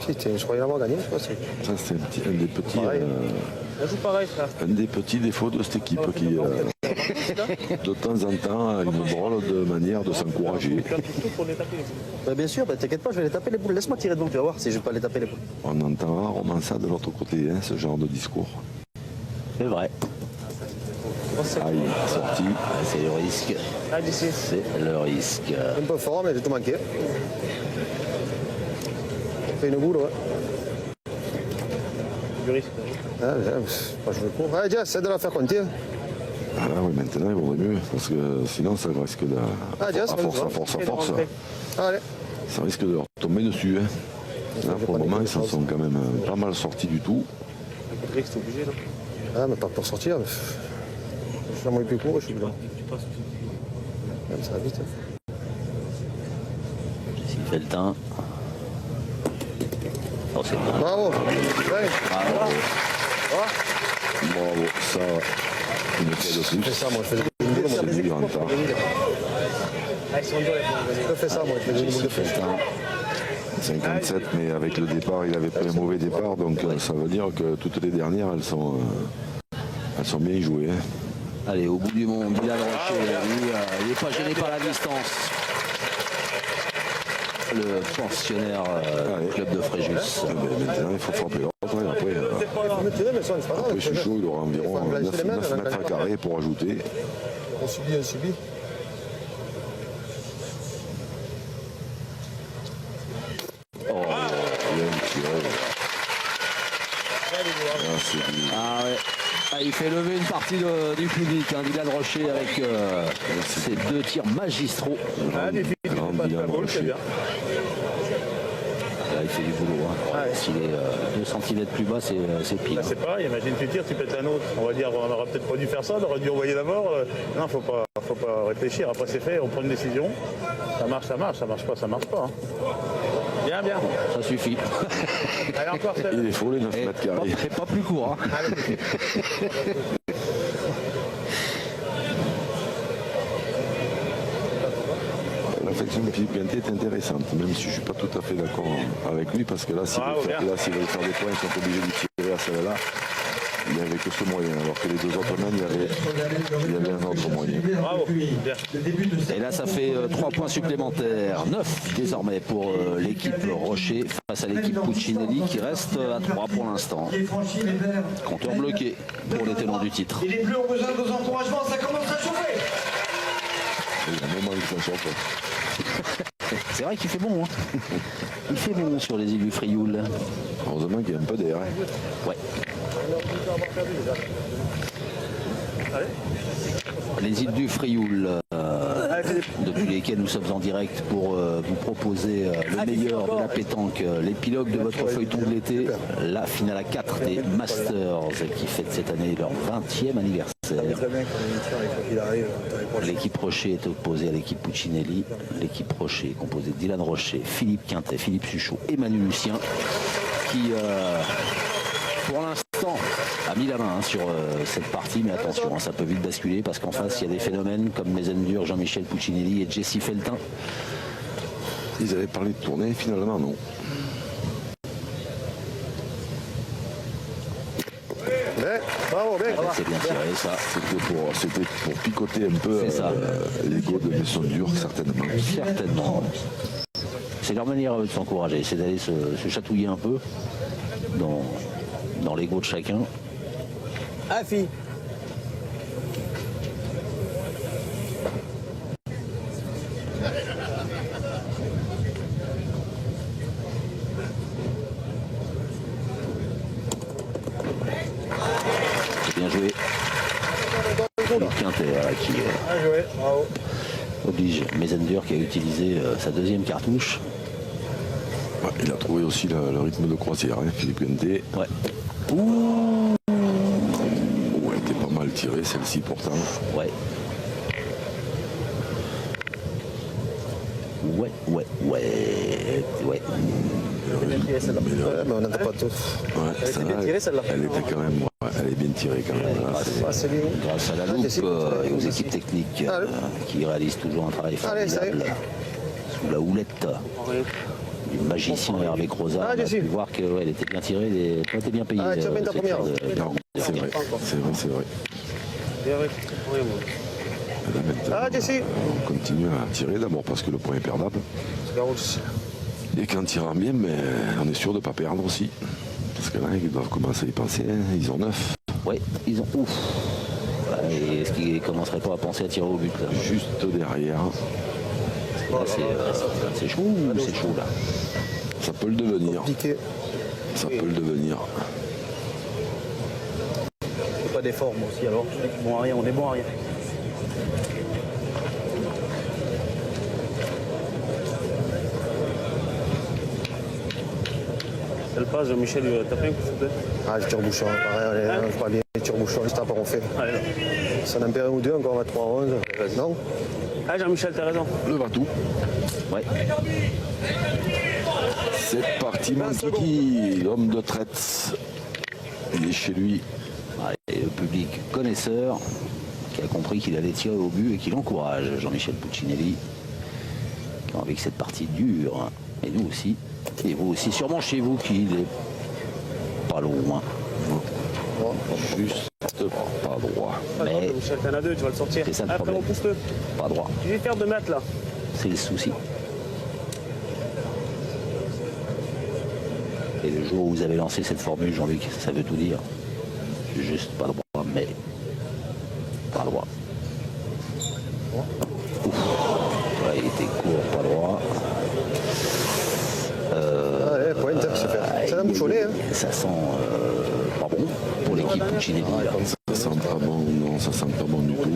Putain, je croyais l'avoir gagné, je crois. Ça c'est un des petits. On joue pareil, frère. Un des petits défauts de cette équipe qui, de temps en temps, a une drôle de manière de s'encourager. Bah, bien sûr, bah, t'inquiète pas, je vais les taper les boules. Laisse-moi tirer devant, tu vas voir si je vais pas les taper les boules. On entend rarement ça de l'autre côté, hein, ce genre de discours. C'est vrai. Aïe, sorti. C'est le risque. Ah, d'ici. C'est le risque. Un peu fort, mais j'ai tout manqué. Fait une boule, ouais. Du risque. Ah, pas jouer court. Allez, Jess, essaie de la faire compter. Ah oui, maintenant il vaudrait mieux, parce que sinon ça risque de. Ah, Jess, à force, Allez. ça risque de leur tomber dessus. Hein. Là, pour le moment, ils s'en sont quand même pas mal sortis du tout. Le risque, c'est obligé, là. Ah, mais pas pour sortir. Je suis la moitié plus court, je suis là. Même ça va vite. S'il fait le teint. Oh, c'est bon. Bravo. Ouais. Bravo, ça, une fois de Je fais plus. ça, moi, je fais des boules. C'est du grand temps. Je fais ça, moi, je fais des boules de feu. 57, mais avec le départ, il avait pris un mauvais départ, donc ça veut dire que toutes les dernières, elles sont bien jouées. Hein. Allez, au bout du monde, Dylan Rocher, lui, il n'est pas gêné par la distance. Le pensionnaire du club de Fréjus. Maintenant, il faut frapper l'autre. Et après, après Chuchot, il aura environ 9 mètres carrés pour ajouter. On subit, on subit. Oh, bien tiré. Ah, c'est du... Ah ouais. Ah, il fait lever une partie du public, hein, Dylan Rocher, avec ses deux tirs magistraux. grand Dylan Rocher. Là, il fait du boulot. Hein. S'il est 2 cm plus bas, c'est pile. C'est pareil, imagine tu tires, tu pètes un autre. On va dire, on aurait peut-être pas dû faire ça, on aurait dû envoyer la mort. Non, faut pas réfléchir. Après c'est fait, on prend une décision. Ça marche pas, ça marche pas. Hein. Bien. Ça suffit. Allez, encore celle. Il est faux, les 9 mètres carrés. Pas plus court. Hein. La flexion de Philippe Ganté est intéressante, même si je ne suis pas tout à fait d'accord avec lui, parce que là, s'il veut faire des points, ils sont obligés de tirer à celle-là. Il n'y avait que ce moyen, alors que les deux autres mains, il y avait un autre moyen. Bravo. Et là, ça fait 3 points supplémentaires. 9 désormais pour l'équipe Rocher face à l'équipe Puccinelli qui reste à 3 pour l'instant. Compteur bloqué pour les tenants du titre. Et les Bleus ont besoin de vos encouragements, ça commence à chauffer. Il a même envie de s'en sortir. C'est vrai qu'il fait bon. Hein. Il fait bon sur les îles du Frioul. Heureusement qu'il y a un peu d'air. Hein. Ouais. Les îles du Frioul, depuis lesquelles nous sommes en direct pour vous proposer le meilleur de la pétanque, l'épilogue de votre feuilleton de l'été, la finale à 4 des Masters qui fête cette année leur 20e anniversaire. L'équipe Rocher est opposée à l'équipe Puccinelli. L'équipe Rocher est composée de Dylan Rocher, Philippe Quintet, Philippe Suchot et Manu Lucien qui pour l'instant a mis la main sur cette partie, mais attention, ça peut vite basculer parce qu'en face il y a des phénomènes comme Mesendur, Jean-Michel Puccinelli et Jesse Feltin. Ils avaient parlé de tournée, finalement non. Bravo, bien. C'est bien tiré ça. C'était pour picoter un peu l'ego de Mesendur, certainement. Certainement. C'est leur manière de s'encourager, c'est d'aller se chatouiller un peu dans l'ego de chacun. Ah, fille. C'est bien joué. Quintet qui oblige Mesendur qui a utilisé sa deuxième cartouche. Ouais, il a trouvé aussi le rythme de croisière, hein, Philippe Guenté. Ouais. Oh, elle était pas mal tirée, celle-ci pourtant. Ouais. Ouais. Ouais, mais on n'entend pas tout. Ouais, Elle était bien tirée, celle-là. Elle était quand même, ouais, elle est bien tirée quand même. Là, Ah, c'est bien. Grâce à la loupe et aux équipes techniques qui réalisent toujours un travail formidable sous la houlette du magicien Hervé Crozat. On a pu voir qu'elle était bien tirée, elle était bien payée. Ah, tu as bien ta cette première. paire de- non, c'est vrai, c'est vrai. Là, maintenant, on continue à tirer d'abord parce que le point est perdable. Et qu'en tirant bien, mais on est sûr de ne pas perdre aussi. Parce que là, ils doivent commencer à y penser, hein. Ils ont 9. Ouais, ils ont ouf. Ouais, et est-ce qu'ils commenceraient pas à penser à tirer au but là? Juste derrière. Là, c'est chaud ou c'est chaud là? Ça peut le devenir. Compliqué. Ça peut le devenir. Pas d'effort, moi aussi, alors. Bon à rien, on est bon à rien. Elle passe, Jean-Michel, t'as fait un coup de tête? Ah, je tire bouchon. Pareil, on est pas bien. Je tire bouchon, juste après on fait. Ça en perd un ou deux, encore on va 3-11. Non? Ah, Jean-Michel, t'as raison. Le Vatou. Ouais. C'est parti, mon kiki, l'homme de traite. Il est chez lui. Ouais, et le public connaisseur qui a compris qu'il allait tirer au but et qui l'encourage, Jean-Michel Puccinelli, qui a envie que cette partie dure, hein. Et nous aussi, et vous aussi, sûrement chez vous qu'il est pas loin, Juste pas droit. mais Jean-Michel, t'en as deux, tu vas le sortir. c'est ça le Après, problème, on pousse-le. pas droit, Tu vais faire 2 mètres là. c'est le souci. Et le jour où vous avez lancé cette formule, Jean-Luc, ça veut tout dire, juste pas droit, mais pas droit. Ouf. Ouais, il était court, pas droit. Allez, pointe, c'est fait. Ça l'a bouchonné, hein. Ça sent pas bon pour l'équipe Puccinelli. Là. Ça sent pas bon, non, ça sent pas bon du tout.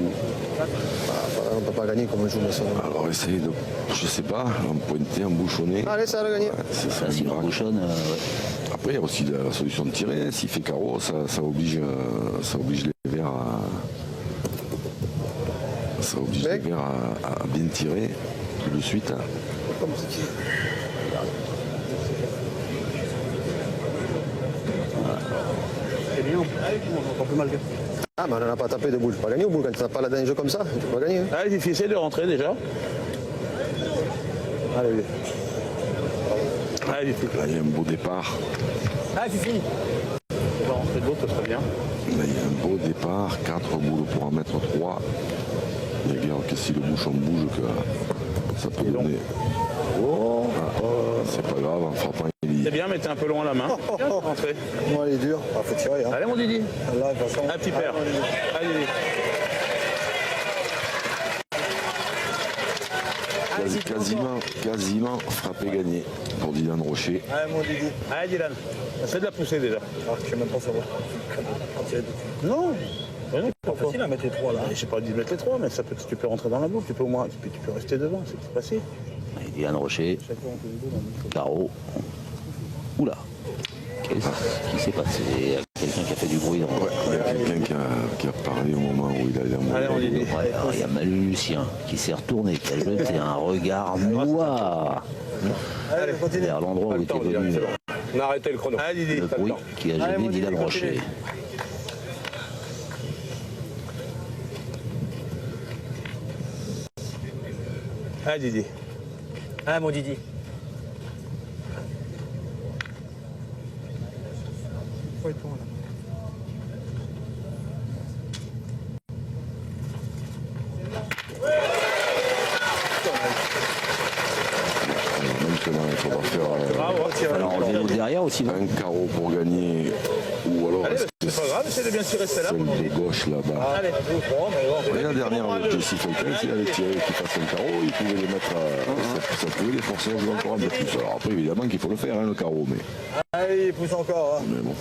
On ne peut pas gagner comme on joue, mais ça. Alors essayez de, je sais pas, en pointer, en bouchonner. Allez, ça va gagner. C'est Ça, s'il en bouchonne, ouais. Après, il y a aussi la solution de tirer. Hein. S'il fait carreau, ça oblige les verts à. Ça oblige les verts à bien tirer tout de suite. Hein. C'est bien, on entend plus mal que. Ah, mais on n'en a pas tapé de boule. Tu peux pas gagner au bout. Quand tu n'as pas la danger comme ça, tu peux pas gagner. Hein. Ah, difficile de rentrer déjà. Allez, oui. Ah, difficile. Là, il y a un beau départ. Ah, c'est fini. On va rentrer de l'autre, ça serait bien. Là, il y a un beau départ. 4 boules pour en mettre 3. Et regarde que si le bouchon bouge, que ça peut donner. C'est pas grave, en frappant, il C'est bien, mais t'es un peu loin la main. Bien, rentrer. Moi, elle est dure. Il faut tirer. Hein. Allez, mon Didi. Là, de toute façon. Un petit père. Allez, Didi. quasiment frappé gagné pour Dylan Rocher. Allez, mon Didi. Allez, Dylan. Essaie de la pousser déjà. Ah, je sais même pas savoir. Non. Ouais, non, C'est facile à mettre les trois là. j'ai pas dit de mettre les 3, mais ça peut, tu peux rentrer dans la boucle, tu peux au moins, tu peux rester devant, c'est plus facile. Et Dylan Rocher, carreau. Oula, qu'est-ce qui s'est passé? Quelqu'un qui a fait du bruit dans Il y a quelqu'un qui a parlé au moment où il allait à Allez, on mourir. dit. Ouais, alors, il y a Manu Lucien qui s'est retourné, qui a jeté un regard noir Allez, continue. vers l'endroit où était venu On a arrêté le chrono. Allez, Didi. le bruit qui a gêné Dylan Rocher. Allez, Didi. Ah, mon Didi. Maintenant, il faudra faire Alors enlever l'autre derrière aussi, non? un carreau pour gagner. Ou alors, Allez, est-ce que c'est pas grave, essaie de bien tirer celle-là. celle de gauche là-bas. Allez, Et la dernière avec Jessie Felton, s'il avait tiré qu'il fasse un carreau, il pouvait les mettre ça pouvait les forcer à jouer encore un peu plus. Alors après, évidemment qu'il faut le faire, hein, le carreau, mais Allez, pousse encore. Hein. bon.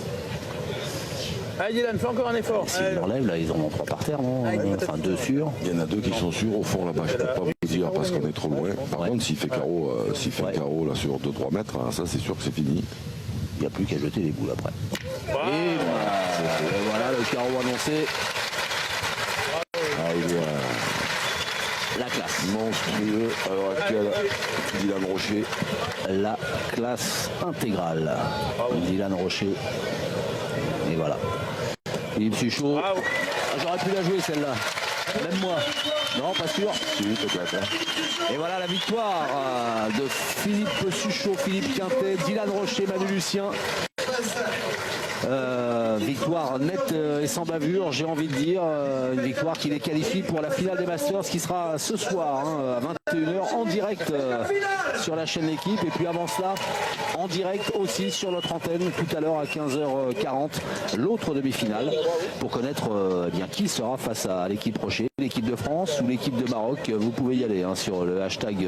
allez, Dylan, fais encore un effort. S'ils l'enlèvent, là, ils en ont 3 par terre, non? Enfin 2 sûrs. Il y en a 2 qui sont sûrs au fond là-bas, je ne peux pas vous dire. réagir parce qu'on est trop loin. Par contre, s'il fait carreau, un carreau là, sur 2-3 mètres, ça c'est sûr que c'est fini. Il n'y a plus qu'à jeter les boules après. Et voilà le carreau annoncé. La classe. Monstrueux à l'heure actuelle, Dylan Rocher. La classe intégrale. Dylan Rocher. Et voilà. Philippe Suchot. Ah, j'aurais pu la jouer celle-là. Même moi. Non, pas sûr. Si, peut-être. Et voilà la victoire de Philippe Suchot, Philippe Quintet, Dylan Rocher, Manu Lucien. Victoire nette et sans bavure, j'ai envie de dire. Une victoire qui les qualifie pour la finale des Masters qui sera ce soir à 21h en direct sur la chaîne L'équipe. Et puis avant cela, en direct aussi sur notre antenne tout à l'heure à 15h40, l'autre demi-finale pour connaître qui sera face à l'équipe Rocher, l'équipe de France ou l'équipe de Maroc. Vous pouvez y aller sur le hashtag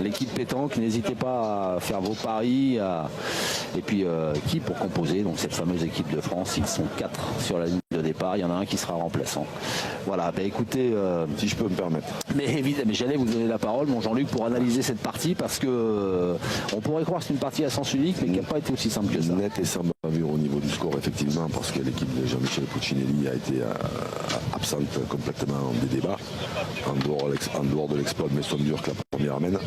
l'équipe pétanque. N'hésitez pas à faire vos paris et puis qui pour composer donc cette fameuse équipe de France. Ils sont 4 sur la ligne de départ, il y en a un qui sera remplaçant. Voilà, écoutez, si je peux me permettre. Mais évidemment, j'allais vous donner la parole, mon Jean-Luc, pour analyser cette partie parce que on pourrait croire que c'est une partie à sens unique, mais qui n'a pas été aussi simple que ça. Net et sans bavure au niveau du score, effectivement, parce que l'équipe de Jean-Michel Puccinelli a été absente complètement des débats, en dehors de l'exploit de Messon-Dur que la première amène.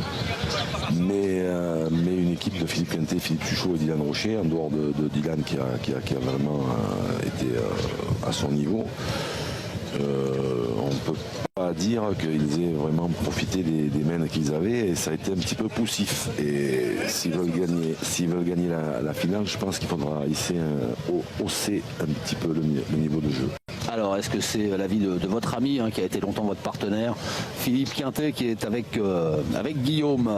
Mais une équipe de Philippe Quintet, Philippe Suchot et Dylan Rocher, en dehors de Dylan qui a vraiment été à son niveau. On ne peut pas dire qu'ils aient vraiment profité des mains qu'ils avaient et ça a été un petit peu poussif. Et s'ils veulent gagner la finale, je pense qu'il faudra hausser un petit peu le niveau de jeu. Alors, est-ce que c'est l'avis de votre ami qui a été longtemps votre partenaire, Philippe Quintet, qui est avec Guillaume?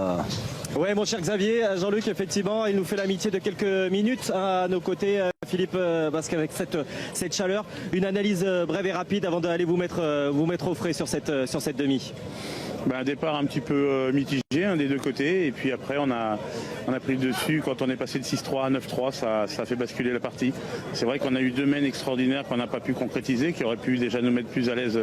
Oui, mon cher Xavier, Jean-Luc, effectivement, il nous fait l'amitié de quelques minutes à nos côtés, Philippe, parce qu'avec cette chaleur, une analyse brève et rapide avant d'aller vous mettre au frais sur cette demi. Un départ un petit peu mitigé des deux côtés et puis après on a pris le dessus quand on est passé de 6-3 à 9-3, ça a fait basculer la partie. C'est vrai qu'on a eu deux mains extraordinaires qu'on n'a pas pu concrétiser, qui auraient pu déjà nous mettre plus à l'aise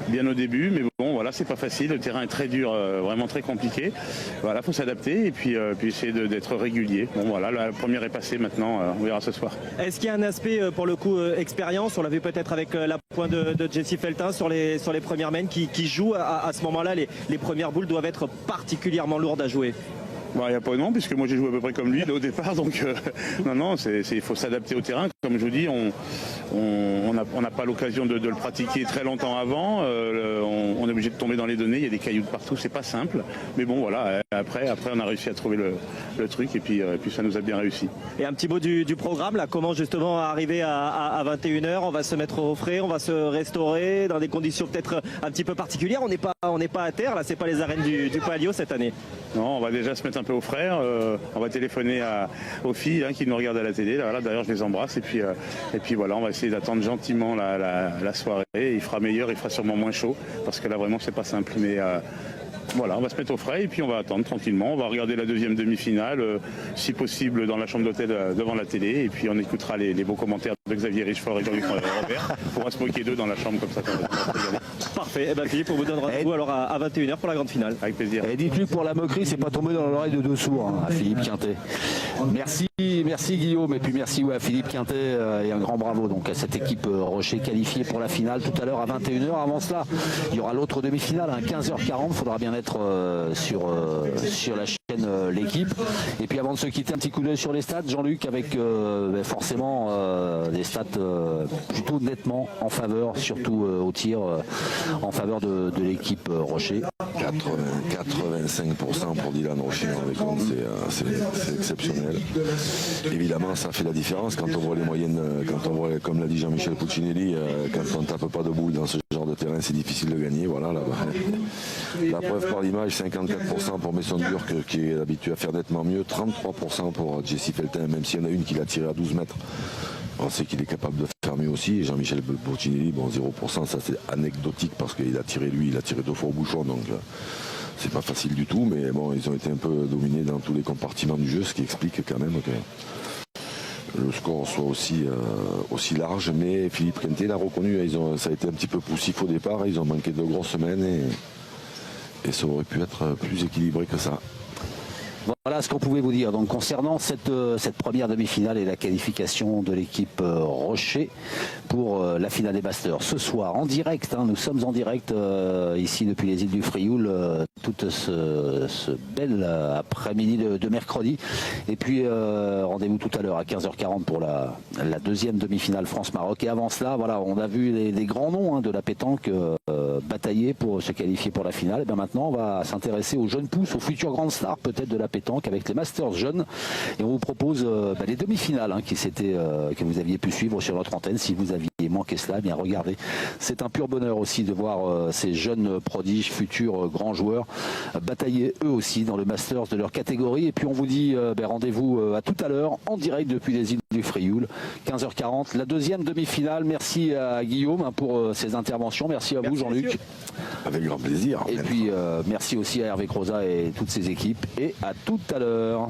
bien au début, mais bon voilà, c'est pas facile, le terrain est très dur, vraiment très compliqué. Voilà, faut s'adapter et puis essayer d'être régulier. Bon voilà, la première est passée maintenant, on verra ce soir. Est-ce qu'il y a un aspect pour le coup expérience, on l'a vu peut-être avec la pointe de Jesse Feltin sur les premières mains qui jouent à ce moment-là, les premières boules doivent être particulièrement lourdes à jouer. Il n'y a pas de nom, puisque moi j'ai joué à peu près comme lui au départ, donc non, il faut s'adapter au terrain. Comme je vous dis, on n'a pas l'occasion de le pratiquer très longtemps avant, on est obligé de tomber dans les données, il y a des cailloux de partout, c'est pas simple, mais bon voilà, après on a réussi à trouver le truc et puis ça nous a bien réussi. Et un petit mot du programme, là, comment justement arriver à 21h, on va se mettre au frais, on va se restaurer dans des conditions peut-être un petit peu particulières, on n'est pas à terre, là c'est pas les arènes du Palio cette année. Non, on va déjà se mettre un peu au frais, on va téléphoner aux filles qui nous regardent à la télé, là, d'ailleurs je les embrasse et puis voilà, on va essayer d'attendre gentiment la soirée, il fera meilleur, il fera sûrement moins chaud parce que là vraiment c'est pas simple, mais voilà, on va se mettre au frais et puis on va attendre tranquillement, on va regarder la deuxième demi-finale, si possible dans la chambre d'hôtel devant la télé et puis on écoutera les beaux commentaires de Xavier Richefort et Jean-Luc Robert, on pourra se moquer d'eux dans la chambre comme ça. Parfait, Philippe, on vous donne rendez-vous alors à 21h pour la grande finale. Avec plaisir. Et dites-lui pour la moquerie, c'est pas tombé dans l'oreille de deux sourds à Philippe Quintet. Merci Guillaume et puis merci à Philippe Quintet et un grand bravo donc à cette équipe Rocher qualifiée pour la finale tout à l'heure à 21h. Avant cela, il y aura l'autre demi-finale à 15h40, il faudra bien être sur la chaîne L'équipe. Et puis avant de se quitter, un petit coup d'œil sur les stats, Jean-Luc, avec forcément des stats plutôt nettement en faveur, surtout au tir, en faveur de l'équipe Rocher. 85% pour Dylan Rocher, c'est exceptionnel. Évidemment, ça fait la différence quand on voit les moyennes, quand on voit, comme l'a dit Jean-Michel Puccinelli, quand on ne tape pas de boule dans ce genre de terrain, c'est difficile de gagner. Voilà, la preuve par l'image, 54% pour Messon-Dur qui est habitué à faire nettement mieux, 33% pour Jesse Feltin, même s'il y en a une qui l'a tiré à 12 mètres. On sait qu'il est capable de faire mieux aussi. Et Jean-Michel Puccinelli, 0%, ça c'est anecdotique parce qu'il a tiré deux fois au bouchon, donc c'est pas facile du tout, mais bon, ils ont été un peu dominés dans tous les compartiments du jeu, ce qui explique quand même que le score soit aussi large. Mais Philippe Quintet l'a reconnu, ça a été un petit peu poussif au départ, ils ont manqué de grosses semaines et ça aurait pu être plus équilibré que ça. Voilà ce qu'on pouvait vous dire. Donc concernant cette première demi-finale et la qualification de l'équipe Rocher pour la finale des Masters. Ce soir en direct, nous sommes en direct ici depuis les îles du Frioul, tout ce bel après-midi de mercredi. Et puis rendez-vous tout à l'heure à 15h40 pour la deuxième demi-finale France-Maroc. Et avant cela, voilà, on a vu les grands noms de la pétanque batailler pour se qualifier pour la finale. Et bien maintenant, on va s'intéresser aux jeunes pousses, aux futures grandes stars peut-être de la pétanque avec les Masters jeunes. Et on vous propose les demi-finales que vous aviez pu suivre sur notre antenne. Si vous aviez manqué cela, bien regardez. C'est un pur bonheur aussi de voir ces jeunes prodiges, futurs grands joueurs batailler eux aussi dans le Masters de leur catégorie. Et puis on vous dit rendez-vous à tout à l'heure en direct depuis les îles du Frioul, 15h40, la deuxième demi-finale. Merci à Guillaume pour ses interventions. Merci à vous Jean-Luc. Avec grand plaisir. Et puis merci aussi à Hervé Crozat et toutes ses équipes. Et à tout à l'heure.